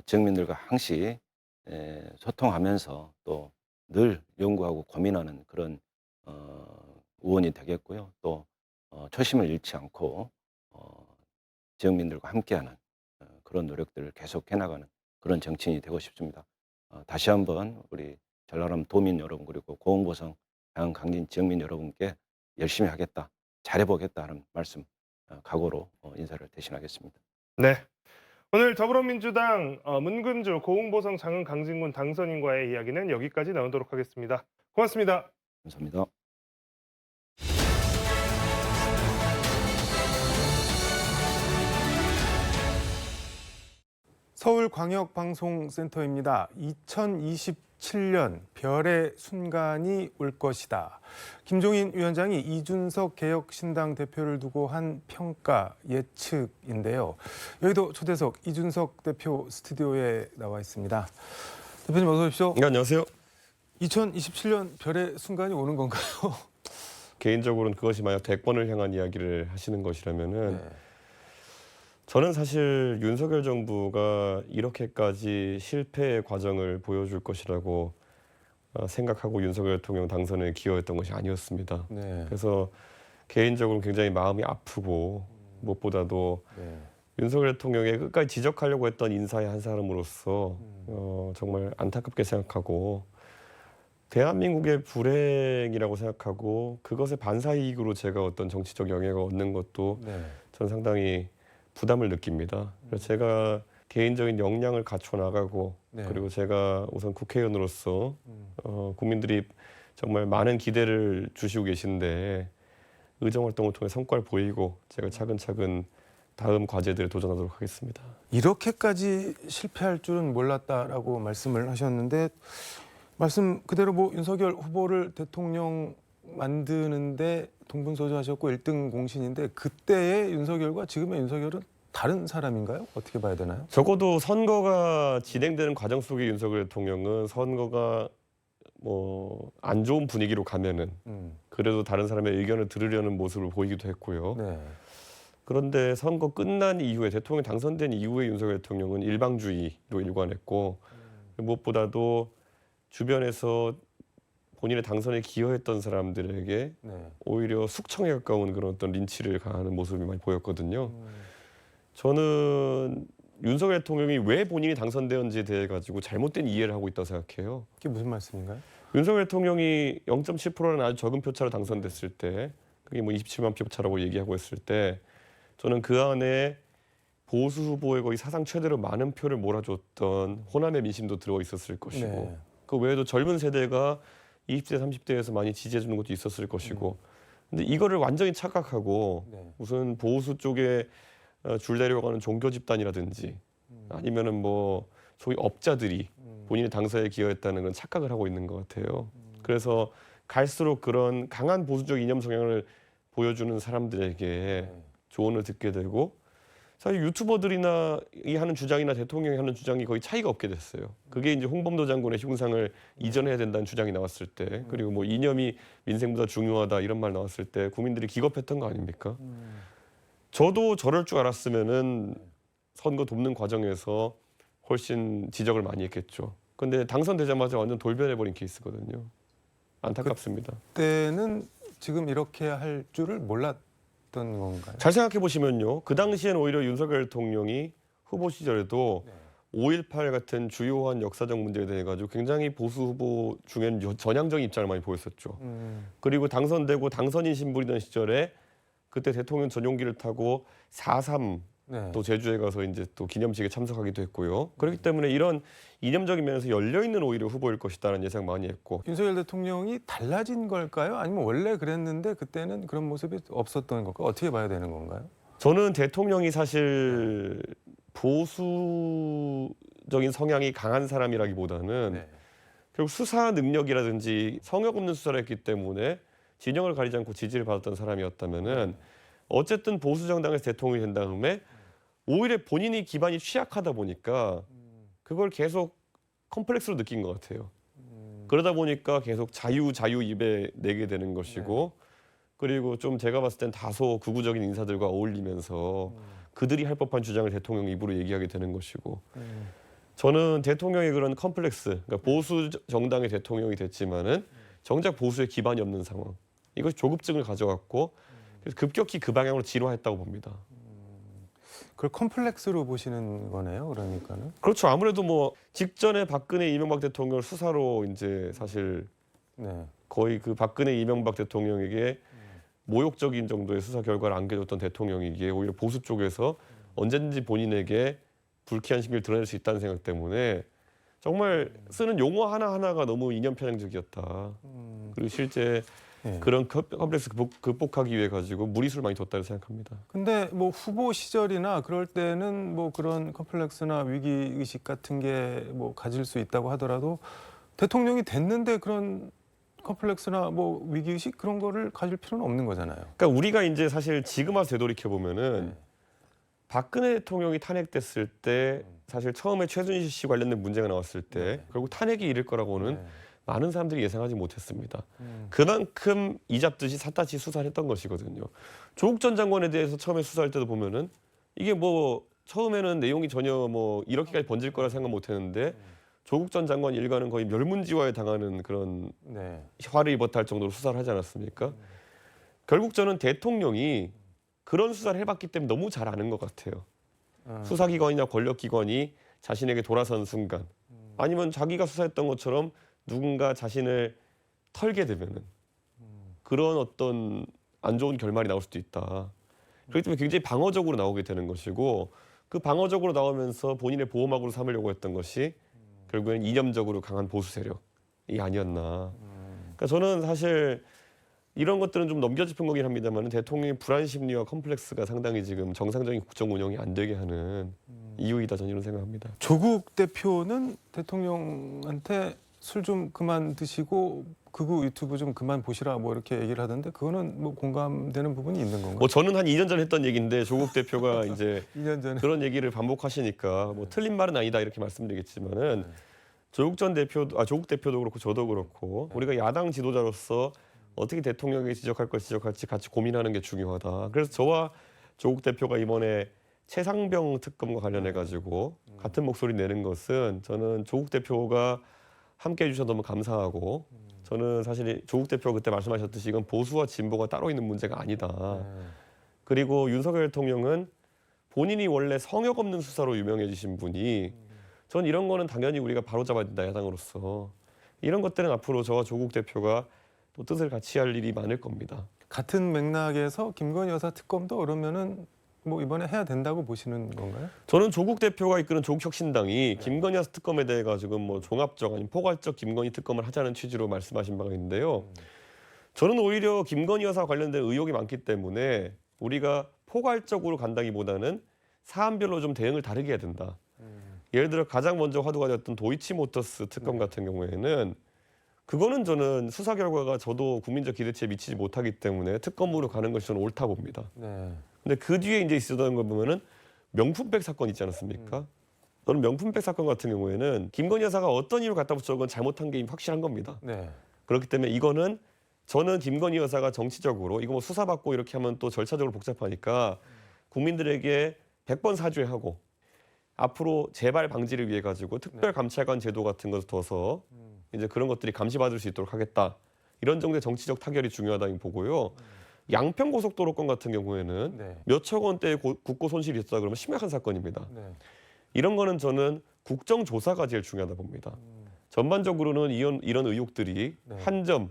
S2: 지역민들과 항시 소통하면서 또 늘 연구하고 고민하는 그런 의원이 되겠고요. 또 초심을 잃지 않고 지역민들과 함께하는 그런 노력들을 계속해 나가는 그런 정치인이 되고 싶습니다. 다시 한번 우리 전라남 도민 여러분 그리고 고흥보성 양은 강진 지역민 여러분께 열심히 하겠다, 잘해보겠다는 말씀 각오로 인사를 대신하겠습니다.
S1: 네. 오늘 더불어민주당 문금주 고흥보성 장흥 강진군 당선인과의 이야기는 여기까지 나누도록 하겠습니다. 고맙습니다.
S2: 감사합니다.
S5: 서울광역방송센터입니다. 2027년 별의 순간이 올 것이다. 김종인 위원장이 이준석 개혁신당 대표를 두고 한 평가 예측인데요. 여기도 초대석 이준석 대표 스튜디오에 나와 있습니다. 대표님 어서 오십시오.
S6: 네, 안녕하세요.
S5: 2027년 별의 순간이 오는 건가요?
S6: 개인적으로는 그것이 만약 대권을 향한 이야기를 하시는 것이라면은
S5: 네.
S6: 저는 사실 윤석열 정부가 이렇게까지 실패의 과정을 보여줄 것이라고 생각하고 윤석열 대통령 당선에 기여했던 것이 아니었습니다.
S5: 네.
S6: 그래서 개인적으로 굉장히 마음이 아프고 무엇보다도
S5: 네.
S6: 윤석열 대통령의 끝까지 지적하려고 했던 인사의 한 사람으로서 정말 안타깝게 생각하고 대한민국의 불행이라고 생각하고 그것의 반사이익으로 제가 어떤 정치적 영향을 얻는 것도
S5: 네.
S6: 저는 상당히 부담을 느낍니다. 그래서 제가 개인적인 역량을 갖춰 나가고
S5: 네.
S6: 그리고 제가 우선 국회의원으로서 국민들이 정말 많은 기대를 주시고 계신데 의정활동을 통해 성과를 보이고 제가 차근차근 다음 과제들에 도전하도록 하겠습니다.
S5: 이렇게까지 실패할 줄은 몰랐다라고 말씀을 하셨는데 말씀 그대로 윤석열 후보를 대통령 만드는데 동분서주하셨고 1등 공신인데 그때의 윤석열과 지금의 윤석열은 다른 사람인가요? 어떻게 봐야 되나요?
S6: 적어도 선거가 진행되는 과정 속의 윤석열 대통령은 선거가 안 좋은 분위기로 가면은 그래도 다른 사람의 의견을 들으려는 모습을 보이기도 했고요.
S5: 네.
S6: 그런데 선거 끝난 이후에 대통령 당선된 이후에 윤석열 대통령은 일방주의로 일관했고 무엇보다도 주변에서 본인의 당선에 기여했던 사람들에게
S5: 네.
S6: 오히려 숙청에 가까운 그런 어떤 린치를 가하는 모습이 많이 보였거든요.
S5: 음.
S6: 저는 윤석열 대통령이 왜 본인이 당선되었는지에 대해 가지고 잘못된 이해를 하고 있다고 생각해요.
S5: 그게 무슨 말씀인가요?
S6: 윤석열 대통령이 0.7%라는 아주 적은 표차로 당선됐을 때, 그게 뭐 27만 표 차라고 얘기하고 있을 때, 저는 그 안에 보수 후보에 거의 사상 최대로 많은 표를 몰아줬던 호남의 민심도 들어 있었을 것이고,
S5: 네.
S6: 그 외에도 젊은 세대가 20대, 30대에서 많이 지지해 주는 것도 있었을 것이고, 근데 이거를 완전히 착각하고
S5: 네.
S6: 무슨 보수 쪽에 줄 내려가는 종교 집단이라든지 아니면은 뭐 소위 업자들이 본인의 당선에 기여했다는 건 착각을 하고 있는 것 같아요. 그래서 갈수록 그런 강한 보수적 이념 성향을 보여주는 사람들에게
S5: 네.
S6: 조언을 듣게 되고, 사실 유튜버들이나 이 하는 주장이나 대통령이 하는 주장이 거의 차이가 없게 됐어요. 그게 이제 홍범도 장군의 흉상을 이전해야 된다는 주장이 나왔을 때, 그리고 뭐 이념이 민생보다 중요하다 이런 말 나왔을 때 국민들이 기겁했던 거 아닙니까? 저도 저럴 줄 알았으면은 선거 돕는 과정에서 훨씬 지적을 많이 했겠죠. 근데 당선되자마자 완전 돌변해버린 케이스거든요. 안타깝습니다.
S5: 그때는 지금 이렇게 할 줄을 몰랐던 건가요?
S6: 잘 생각해 보시면요. 그 당시엔 오히려 윤석열 대통령이 후보 시절에도 5.18 같은 주요한 역사적 문제에 대해 가지고 굉장히 보수 후보 중에는 전향적인 입장을 많이 보였었죠. 그리고 당선되고 당선인 신분이던 시절에 그때 대통령 전용기를 타고 4.3
S5: 네.
S6: 또 제주에 가서 이제 또 기념식에 참석하기도 했고요. 그렇기 때문에 이런 이념적인 면에서 열려 있는 오히려 후보일 것이다라는 예상 많이 했고,
S5: 윤석열 대통령이 달라진 걸까요? 아니면 원래 그랬는데 그때는 그런 모습이 없었던 걸까요? 어떻게 봐야 되는 건가요?
S6: 저는 대통령이 사실 보수적인 성향이 강한 사람이라기보다는
S5: 네.
S6: 결국 수사 능력이라든지 성역 없는 수사를 했기 때문에 진영을 가리지 않고 지지를 받았던 사람이었다면은 어쨌든 보수 정당에서 대통령이 된 다음에 오히려 본인이 기반이 취약하다 보니까 그걸 계속 컴플렉스로 느낀 것 같아요. 그러다 보니까 계속 자유 입에 내게 되는 것이고, 그리고 좀 제가 봤을 땐 다소 극우적인 인사들과 어울리면서 그들이 할 법한 주장을 대통령 입으로 얘기하게 되는 것이고, 저는 대통령의 그런 컴플렉스, 그러니까 보수 정당의 대통령이 됐지만은 정작 보수의 기반이 없는 상황, 이것이 조급증을 가져갔고 그래서 급격히 그 방향으로 진화했다고 봅니다.
S5: 그걸 컴플렉스로 보시는 거네요. 그러니까는.
S6: 그렇죠. 아무래도 뭐 직전에 박근혜 이명박 대통령을 수사로 이제 사실
S5: 네.
S6: 거의 그 박근혜 이명박 대통령에게 모욕적인 정도의 수사 결과를 안겨줬던 대통령이기에 오히려 보수 쪽에서 언제든지 본인에게 불쾌한 심리를 드러낼 수 있다는 생각 때문에 정말 쓰는 용어 하나하나가 너무 이념 편향적이었다. 그리고 실제
S5: 네.
S6: 그런 컴플렉스 극복하기 위해 가지고 무리수를 많이 뒀다고 생각합니다.
S5: 근데 뭐 후보 시절이나 그럴 때는 뭐 그런 컴플렉스나 위기 의식 같은 게 뭐 가질 수 있다고 하더라도 대통령이 됐는데 그런 컴플렉스나 뭐 위기 의식 그런 거를 가질 필요는 없는 거잖아요.
S6: 그러니까 우리가 이제 사실 지금 와서 되돌이켜 보면은
S5: 네.
S6: 박근혜 대통령이 탄핵됐을 때 사실 처음에 최순실 씨 관련된 문제가 나왔을 때 결국 탄핵이 이를 거라고는
S5: 네.
S6: 많은 사람들이 예상하지 못했습니다. 그만큼 이잡듯이 삿다시 수사를 했던 것이거든요. 조국 전 장관에 대해서 처음에 수사할 때도 보면은 이게 뭐 처음에는 내용이 전혀 뭐 이렇게까지 번질 거라 생각 못했는데 조국 전 장관 일가는 거의 멸문지화에 당하는 그런
S5: 네.
S6: 화를 입었다 할 정도로 수사를 하지 않았습니까? 결국 저는 대통령이 그런 수사를 해봤기 때문에 너무 잘 아는 것 같아요. 수사기관이나 권력기관이 자신에게 돌아선 순간 아니면 자기가 수사했던 것처럼 누군가 자신을 털게 되면은 그런 어떤 안 좋은 결말이 나올 수도 있다. 그렇기 때문에 굉장히 방어적으로 나오게 되는 것이고 그 방어적으로 나오면서 본인의 보호막으로 삼으려고 했던 것이 결국엔 이념적으로 강한 보수 세력이 아니었나. 그러니까 저는 사실 이런 것들은 좀 넘겨짚은 거긴 합니다만 대통령의 불안 심리와 컴플렉스가 상당히 지금 정상적인 국정 운영이 안 되게 하는 이유이다 저는 이런 생각합니다.
S5: 조국 대표는 대통령한테 술 좀 그만 드시고 극우 유튜브 좀 그만 보시라 뭐 이렇게 얘기를 하던데 그거는 뭐 공감되는 부분이 있는 건가요?
S6: 뭐 저는 한 2년 전에 했던 얘기인데 조국 대표가 이제
S5: 2년 전에.
S6: 그런 얘기를 반복하시니까 뭐 틀린 말은 아니다 이렇게 말씀드리겠지만은 조국 대표도 그렇고 저도 그렇고 우리가 야당 지도자로서 어떻게 대통령에게 지적할 걸 지적할지 같이 고민하는 게 중요하다. 그래서 저와 조국 대표가 이번에 최상병 특검과 관련해 가지고 같은 목소리 내는 것은 저는 조국 대표가 함께 해주셔서 너무 감사하고 저는 사실 조국 대표가 그때 말씀하셨듯이 이건 보수와 진보가 따로 있는 문제가 아니다. 그리고 윤석열 대통령은 본인이 원래 성역 없는 수사로 유명해지신 분이 전 이런 거는 당연히 우리가 바로잡아야 된다, 야당으로서. 이런 것들은 앞으로 저와 조국 대표가 또 뜻을 같이 할 일이 많을 겁니다.
S5: 같은 맥락에서 김건희 여사 특검도 그러면은 뭐 이번에 해야 된다고 보시는 건가요?
S6: 저는 조국 대표가 이끄는 조국혁신당이 김건희 여사 특검에 대해 가지고 뭐 종합적 아니면 포괄적 김건희 특검을 하자는 취지로 말씀하신 바가 있는데요. 저는 오히려 김건희 여사 관련된 의혹이 많기 때문에 우리가 포괄적으로 간다기보다는 사안별로 좀 대응을 다르게 해야 된다. 예를 들어 가장 먼저 화두가 됐던 도이치모터스 특검 같은 경우에는 그거는 저는 수사 결과가 저도 국민적 기대치에 미치지 못하기 때문에 특검으로 가는 것이 저는 옳다 봅니다.
S5: 네.
S6: 근데 그 뒤에 이제 있었던 거 보면은 명품백 사건 있지 않았습니까? 저는 명품백 사건 같은 경우에는 김건희 여사가 어떤 이유로 갖다 붙여 건 잘못한 게 확실한 겁니다.
S5: 네.
S6: 그렇기 때문에 이거는 저는 김건희 여사가 정치적으로 이거 뭐 수사받고 이렇게 하면 또 절차적으로 복잡하니까 국민들에게 100번 사죄하고 앞으로 재발 방지를 위해 가지고 특별감찰관 제도 같은 것을 둬서 이제 그런 것들이 감시받을 수 있도록 하겠다. 이런 정도의 정치적 타결이 중요하다고 보고요. 양평 고속도로건 같은 경우에는
S5: 네.
S6: 몇천 원대의 국고 손실이 있었다 그러면 심각한 사건입니다.
S5: 네.
S6: 이런 거는 저는 국정조사가 제일 중요하다 봅니다. 전반적으로는 이런 의혹들이
S5: 네.
S6: 한 점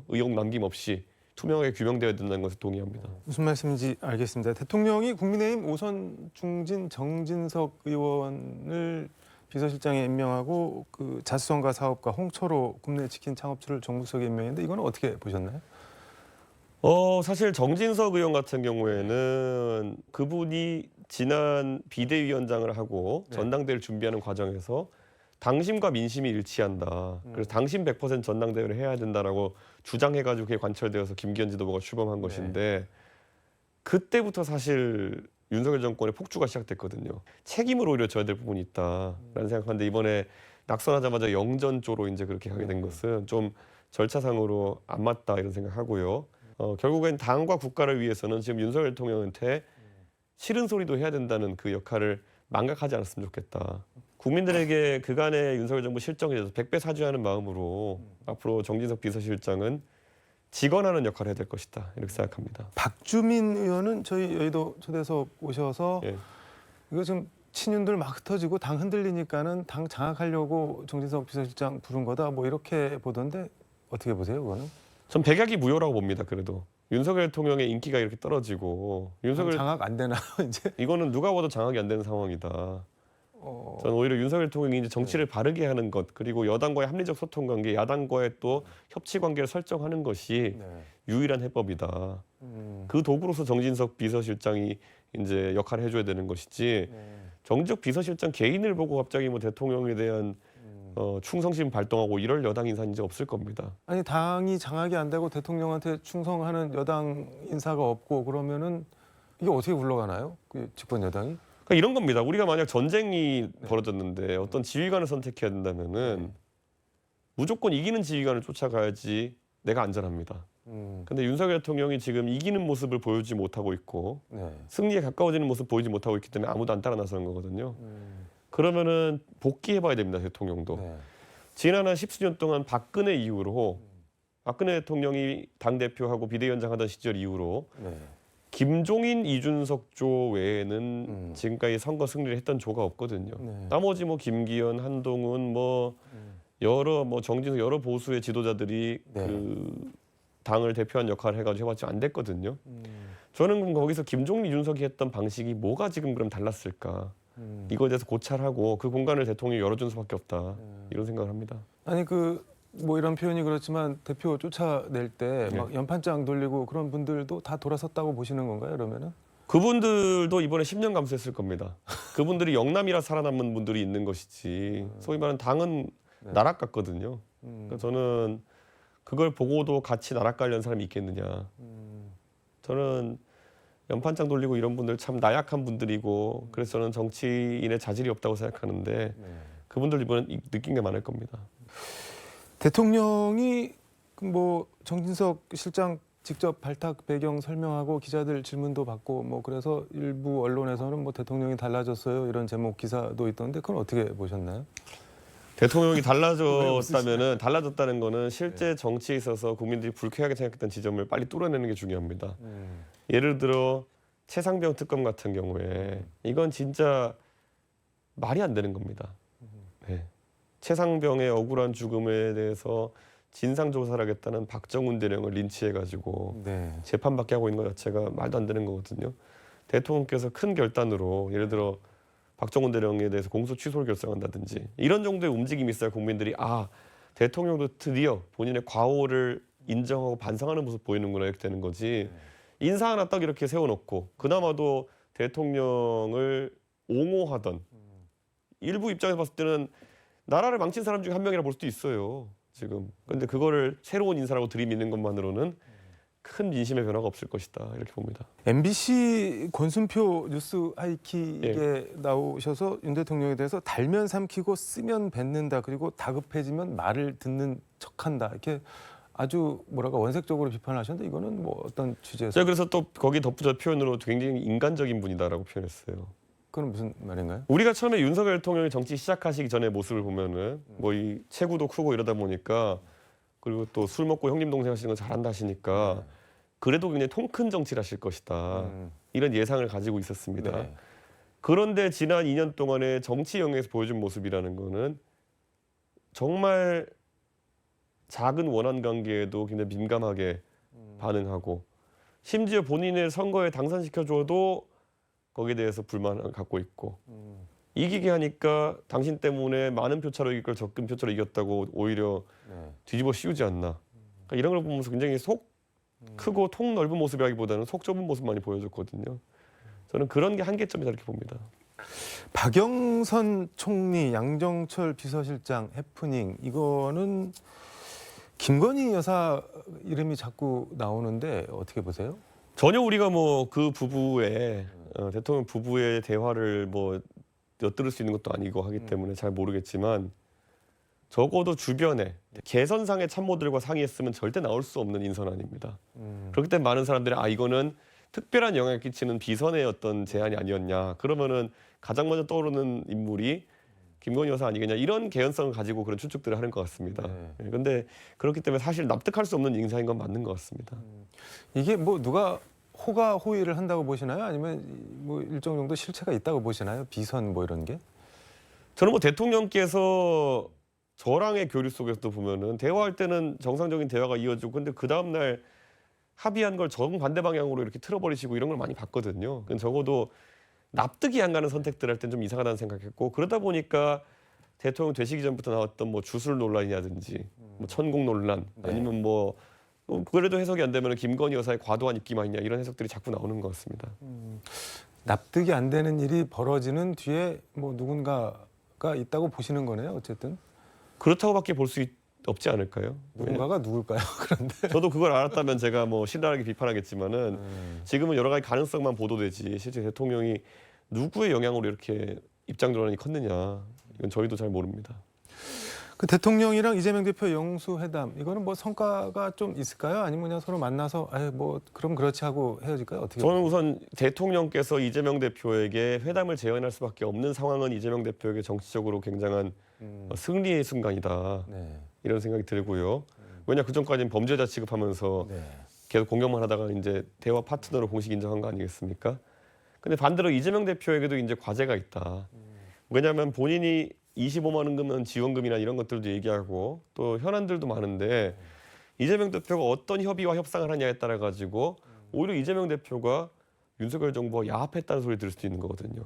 S6: 의혹 남김없이 투명하게 규명되어야 된다는 것에 동의합니다.
S5: 무슨 말씀인지 알겠습니다. 대통령이 국민의힘 5선 중진 정진석 의원을 비서실장에 임명하고 그 자수성가 사업가 홍철호 굽네 치킨 창업주를 정무수석에 임명했는데 이거는 어떻게 보셨나요?
S6: 사실 정진석 의원 같은 경우에는 그분이 지난 비대위원장을 하고
S5: 네.
S6: 전당대회를 준비하는 과정에서 당심과 민심이 일치한다. 그래서 당심 100% 전당대회를 해야 된다라고 주장해가지고 그게 관철되어서 김기현 지도부가 출범한 것인데 그때부터 사실 윤석열 정권의 폭주가 시작됐거든요. 책임을 오히려 져야 될 부분이 있다라는 생각하는데 이번에 낙선하자마자 영전조로 이제 그렇게 가게 된 것은 좀 절차상으로 안 맞다 이런 생각하고요. 결국엔 당과 국가를 위해서는 지금 윤석열 대통령한테 싫은 소리도 해야 된다는 그 역할을 망각하지 않았으면 좋겠다. 국민들에게 그간의 윤석열 정부 실정에 대해서 100배 사죄하는 마음으로 앞으로 정진석 비서실장은 직언하는 역할을 해야 될 것이다. 이렇게 생각합니다.
S5: 박주민 의원은 저희 여의도 초대석 오셔서
S6: 예.
S5: 이거 지금 친윤들 막 흩어지고 당 흔들리니까는 당 장악하려고 정진석 비서실장 부른 거다 뭐 이렇게 보던데 어떻게 보세요 그거는?
S6: 전 백약이 무효라고 봅니다. 그래도 윤석열 대통령의 인기가 이렇게 떨어지고 윤석열
S5: 장악 안 되나요 이제?
S6: 이거는 누가 봐도 장악이 안 되는 상황이다. 저는 오히려 윤석열 대통령이 이제 정치를 바르게 하는 것 그리고 여당과의 합리적 소통 관계, 야당과의 또 협치 관계를 설정하는 것이
S5: 네.
S6: 유일한 해법이다. 그 도구로서 정진석 비서실장이 이제 역할을 해줘야 되는 것이지.
S5: 네.
S6: 정적 비서실장 개인을 보고 갑자기 뭐 대통령에 대한 충성심 발동하고 이럴 여당 인사는 이제 없을 겁니다.
S5: 아니 당이 장악이 안 되고 대통령한테 충성하는 여당 인사가 없고 그러면은 이게 어떻게 굴러가나요? 그 집권 여당이?
S6: 그러니까 이런 겁니다. 우리가 만약 전쟁이 벌어졌는데 어떤 지휘관을 선택해야 된다면은 무조건 이기는 지휘관을 쫓아가야지 내가 안전합니다. 근데 윤석열 대통령이 지금 이기는 모습을 보여주지 못하고 있고
S5: 네.
S6: 승리에 가까워지는 모습 보이지 못하고 있기 때문에 아무도 안 따라 나서는 거거든요. 그러면은 복귀해봐야 됩니다. 대통령도.
S5: 네.
S6: 지난 한 10수년 동안 박근혜 이후로 박근혜 대통령이 당대표하고 비대위원장 하던 시절 이후로
S5: 네.
S6: 김종인, 이준석 조 외에는 지금까지 선거 승리를 했던 조가 없거든요.
S5: 네.
S6: 나머지 뭐 김기현, 한동훈 뭐 여러 뭐 정진석 여러 보수의 지도자들이
S5: 네.
S6: 그 당을 대표한 역할을 해가지고 해봤지 안 됐거든요. 저는 그럼 거기서 김종인, 이준석이 했던 방식이 뭐가 지금 그럼 달랐을까? 이거에 대해서 고찰하고 그 공간을 대통령이 열어준 수밖에 없다. 이런 생각을 합니다.
S5: 아니 그 뭐 이런 표현이 그렇지만 대표 쫓아낼 때 막 연판장 돌리고 그런 분들도 다 돌아섰다고 보시는 건가요? 그러면은?
S6: 그분들도 이번에 10년 감수했을 겁니다. 그분들이 영남이라 살아남은 분들이 있는 것이지 소위 말하는 당은 나락 같거든요. 그러니까 저는 그걸 보고도 같이 나락 가려는 사람이 있겠느냐. 저는 연판장 돌리고 이런 분들 참 나약한 분들이고 그래서 저는 정치인의 자질이 없다고 생각하는데 그분들 이번에 느낀 게 많을 겁니다.
S5: 대통령이 뭐 정진석 실장 직접 발탁 배경 설명하고 기자들 질문도 받고 뭐 그래서 일부 언론에서는 뭐 대통령이 달라졌어요 이런 제목 기사도 있던데 그건 어떻게 보셨나요?
S6: 대통령이 달라졌다는 거는 실제 정치에 있어서 국민들이 불쾌하게 생각했던 지점을 빨리 뚫어내는 게 중요합니다. 예를 들어 최상병 특검 같은 경우에 이건 진짜 말이 안 되는 겁니다. 네. 최상병의 억울한 죽음에 대해서 진상조사를 하겠다는 박정훈 대령을 린치해가지고
S5: 네.
S6: 재판받게 하고 있는 것 자체가 말도 안 되는 거거든요. 대통령께서 큰 결단으로 예를 들어 박정훈 대령에 대해서 공소 취소를 결정한다든지 이런 정도의 움직임이 있어야 국민들이 아 대통령도 드디어 본인의 과오를 인정하고 반성하는 모습 보이는구나 이렇게 되는 거지. 인사 하나 딱 이렇게 세워놓고 그나마도 대통령을 옹호하던 일부 입장에서 봤을 때는 나라를 망친 사람 중에 한 명이라 볼 수도 있어요. 지금. 그런데 그거를 새로운 인사라고 들이미는 것만으로는 큰 민심의 변화가 없을 것이다 이렇게 봅니다.
S5: MBC 권순표 뉴스 하이킥에 나오셔서 윤 대통령에 대해서 달면 삼키고 쓰면 뱉는다 그리고 다급해지면 말을 듣는 척한다 이렇게 아주 뭐랄까 원색적으로 비판하셨는데 이거는 뭐 어떤 취지에서?
S6: 제가 그래서 또 거기 덧붙여 표현으로 굉장히 인간적인 분이다라고 표현했어요.
S5: 그건 무슨 말인가요?
S6: 우리가 처음에 윤석열 대통령이 정치 시작하시기 전에 모습을 보면은 뭐 이 체구도 크고 이러다 보니까 그리고 또 술 먹고 형님 동생 하시는 거 잘한다 하시니까 그래도 굉장히 통 큰 정치를 하실 것이다. 이런 예상을 가지고 있었습니다.
S5: 네.
S6: 그런데 지난 2년 동안의 정치 영역에서 보여준 모습이라는 거는 정말 작은 원한 관계에도 굉장히 민감하게 반응하고 심지어 본인의 선거에 당선시켜줘도 거기에 대해서 불만을 갖고 있고 이기게 하니까 당신 때문에 많은 표차로 이길 걸 적은 표차로 이겼다고 오히려 뒤집어 씌우지 않나. 그러니까 이런 걸 보면서 굉장히 속 크고 통 넓은 모습이라기보다는 속 좁은 모습 많이 보여줬거든요. 저는 그런 게 한계점이다 이렇게 봅니다.
S5: 박영선 총리, 양정철 비서실장 해프닝 이거는 김건희 여사 이름이 자꾸 나오는데 어떻게 보세요?
S6: 전혀 우리가 뭐 그 부부의 대통령 부부의 대화를 뭐 엿들을 수 있는 것도 아니고 하기 때문에 잘 모르겠지만 적어도 주변에 개선상의 참모들과 상의했으면 절대 나올 수 없는 인선 아닙니다. 그렇기 때문에 많은 사람들이 아 이거는 특별한 영향을 끼치는 비선의 어떤 제안이 아니었냐. 그러면은 가장 먼저 떠오르는 인물이 김건희 여사 아니겠냐 이런 개연성을 가지고 그런 추측들을 하는 것 같습니다. 그런데 그렇기 때문에 사실 납득할 수 없는 인사인 건 맞는 것 같습니다.
S5: 이게 뭐 누가 호가 호의를 한다고 보시나요? 아니면 뭐 일정 정도 실체가 있다고 보시나요? 비선 뭐 이런 게?
S6: 저는 뭐 대통령께서 저랑의 교류 속에서도 보면은 대화할 때는 정상적인 대화가 이어지고 근데 그 다음 날 합의한 걸 정반대 방향으로 이렇게 틀어버리시고 이런 걸 많이 봤거든요. 적어도 납득이 안 가는 선택들 할 땐 좀 이상하다는 생각했고 그러다 보니까 대통령 되시기 전부터 나왔던 뭐 주술 논란이라든지 뭐 천공 논란 아니면 뭐 그래도 해석이 안 되면 김건희 여사의 과도한 입김 아니냐 이런 해석들이 자꾸 나오는 것 같습니다.
S5: 납득이 안 되는 일이 벌어지는 뒤에 뭐 누군가가 있다고 보시는 거네요. 어쨌든
S6: 그렇다고밖에 볼 수 없지 않을까요?
S5: 누군가가 누굴까요? 그런데
S6: 저도 그걸 알았다면 제가 뭐 신랄하게 비판하겠지만은 지금은 여러 가지 가능성만 보도되지 실제 대통령이 누구의 영향으로 이렇게 입장 전환이 컸느냐 이건 저희도 잘 모릅니다.
S5: 그 대통령이랑 이재명 대표 영수회담 이거는 뭐 성과가 좀 있을까요? 아니면 그냥 서로 만나서 아유 뭐 그럼 그렇지 하고 헤어질까요? 어떻게?
S6: 저는 우선 대통령께서 이재명 대표에게 회담을 제안할 수밖에 없는 상황은 이재명 대표에게 정치적으로 굉장한 승리의 순간이다.
S5: 네.
S6: 이런 생각이 들고요. 왜냐 그전까지는 범죄자 취급하면서
S5: 네. 계속
S6: 공격만 하다가 이제 대화 파트너로 공식 인정한 거 아니겠습니까? 근데 반대로 이재명 대표에게도 이제 과제가 있다. 왜냐하면 본인이 25만 원금은 지원금이나 이런 것들도 얘기하고 또 현안들도 많은데 이재명 대표가 어떤 협의와 협상을 하냐에 따라 가지고 오히려 이재명 대표가 윤석열 정부와 야합했다는 소리 들을 수도 있는 거거든요.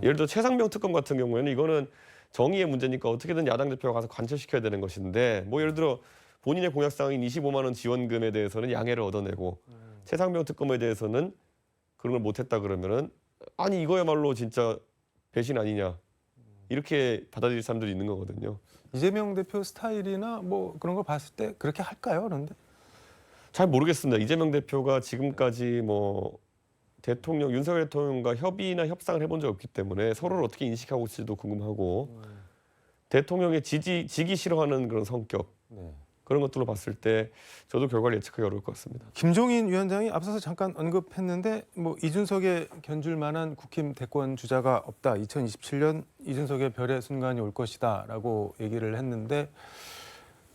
S6: 예를 들어 최상병 특검 같은 경우에는 이거는 정의의 문제니까 어떻게든 야당 대표가 가서 관철시켜야 되는 것인데 뭐 예를 들어 본인의 공약사항인 25만 원 지원금에 대해서는 양해를 얻어내고 최상병 특검에 대해서는 그런 걸 못했다 그러면은 아니 이거야말로 진짜 배신 아니냐 이렇게 받아들일 사람들이 있는 거거든요.
S5: 이재명 대표 스타일이나 뭐 그런 걸 봤을 때 그렇게 할까요? 그런데
S6: 잘 모르겠습니다. 이재명 대표가 지금까지 뭐 대통령 윤석열 대통령과 협의나 협상을 해본 적 없기 때문에 서로를 어떻게 인식하고 있을지도 궁금하고 대통령의 지기 싫어하는 그런 성격
S5: 네.
S6: 그런 것들로 봤을 때 저도 결과를 예측하기 어려울 것 같습니다.
S5: 김종인 위원장이 앞서서 잠깐 언급했는데 뭐 이준석에 견줄 만한 국힘 대권 주자가 없다. 2027년 이준석의 별의 순간이 올 것이다라고 얘기를 했는데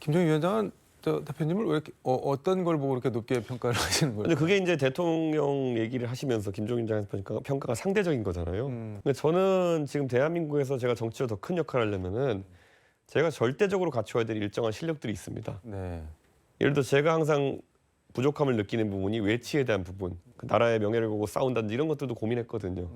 S5: 김종인 위원장은 저 대표님을 왜 이렇게 어떤 걸 보고 그렇게 높게 평가를 하시는 거예요?
S6: 근데 그게 이제 대통령 얘기를 하시면서 김종인 위원장에서 보니까 평가가 상대적인 거잖아요. 근데 저는 지금 대한민국에서 제가 정치로 더 큰 역할을 하려면은 제가 절대적으로 갖춰야 될 일정한 실력들이 있습니다.
S5: 네.
S6: 예를 들어 제가 항상 부족함을 느끼는 부분이 외치에 대한 부분, 그 나라의 명예를 걸고 싸운다든지 이런 것들도 고민했거든요.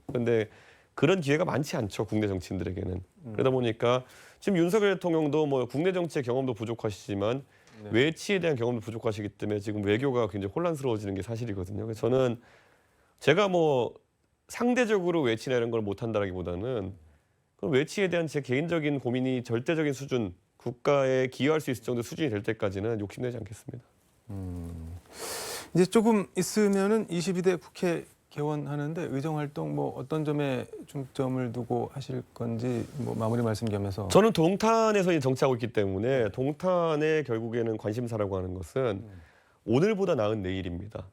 S6: 그런데 그런 기회가 많지 않죠, 국내 정치인들에게는. 그러다 보니까 지금 윤석열 대통령도 뭐 국내 정치의 경험도 부족하시지만
S5: 네.
S6: 외치에 대한 경험도 부족하시기 때문에 지금 외교가 굉장히 혼란스러워지는 게 사실이거든요. 그래서 저는 제가 뭐 상대적으로 외치나 이런 걸 못한다라기보다는 그 외치에 대한 제 개인적인 고민이 절대적인 수준, 국가에 기여할 수 있을 정도 수준이 될 때까지는 욕심내지 않겠습니다.
S5: 이제 조금 있으면은 22대 국회 개원하는데 의정 활동 뭐 어떤 점에 중점을 두고 하실 건지 뭐 마무리 말씀 겸해서.
S6: 저는 동탄에서 이제 정치하고 있기 때문에 동탄의 결국에는 관심사라고 하는 것은 오늘보다 나은 내일입니다.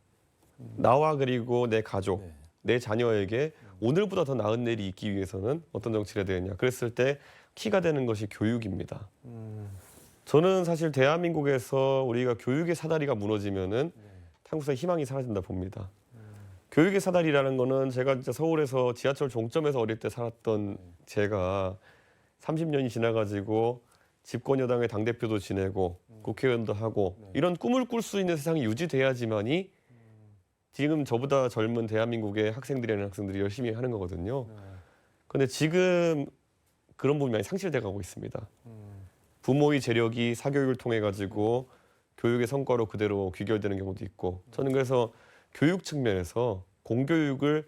S6: 나와 그리고 내 가족,
S5: 네.
S6: 내 자녀에게 오늘보다 더 나은 내일이 있기 위해서는 어떤 정치를 해야 되느냐. 그랬을 때 키가 되는 것이 교육입니다. 저는 사실 대한민국에서 우리가 교육의 사다리가 무너지면은 한국사의 희망이 사라진다 봅니다. 교육의 사다리라는 거는 제가 진짜 서울에서 지하철 종점에서 어릴 때 살았던 제가 30년이 지나가지고 집권 여당의 당대표도 지내고 국회의원도 하고 이런 꿈을 꿀 수 있는 세상이 유지돼야지만이 지금 저보다 젊은 대한민국의 학생들이라는 학생들이 열심히 하는 거거든요. 그런데 지금 그런 부분이 많이 상실돼 가고 있습니다. 부모의 재력이 사교육을 통해 가지고 교육의 성과로 그대로 귀결되는 경우도 있고 저는 그래서 교육 측면에서 공교육을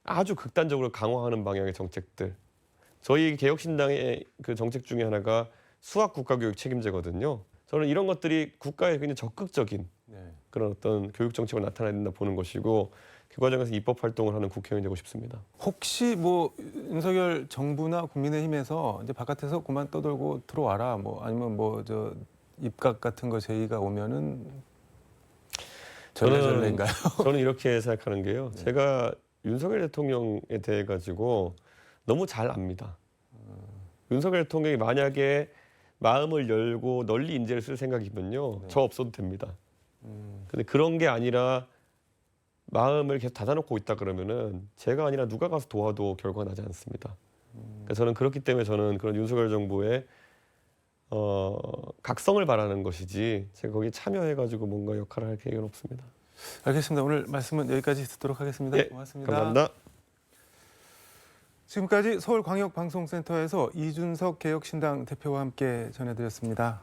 S6: 아주 극단적으로 강화하는 방향의 정책들 저희 개혁신당의 그 정책 중에 하나가 수학 국가교육 책임제거든요. 저는 이런 것들이 국가의 굉장히 적극적인 그런 어떤 교육 정책으로 나타나야 된다 보는 것이고 그 과정에서 입법 활동을 하는 국회의원이 되고 싶습니다.
S5: 혹시 뭐 윤석열 정부나 국민의힘에서 이제 바깥에서 그만 떠들고 들어와라 뭐 아니면 뭐 저 입각 같은 거 제의가 오면은 전례인가요?
S6: 저는 이렇게 생각하는 게요. 제가 윤석열 대통령에 대해 가지고 너무 잘 압니다. 윤석열 대통령이 만약에 마음을 열고 널리 인재를 쓸 생각이면요. 저 없어도 됩니다. 근데 그런 게 아니라 마음을 계속 닫아놓고 있다 그러면은 제가 아니라 누가 가서 도와도 결과가 나지 않습니다. 그러니까 저는 그렇기 때문에 저는 그런 윤석열 정부의 각성을 바라는 것이지 제가 거기에 참여해가지고 뭔가 역할을 할 계획은 없습니다.
S5: 알겠습니다. 오늘 말씀은 여기까지 듣도록 하겠습니다.
S6: 예,
S5: 고맙습니다.
S6: 감사합니다.
S5: 지금까지 서울광역방송센터에서 이준석 개혁신당 대표와 함께 전해드렸습니다.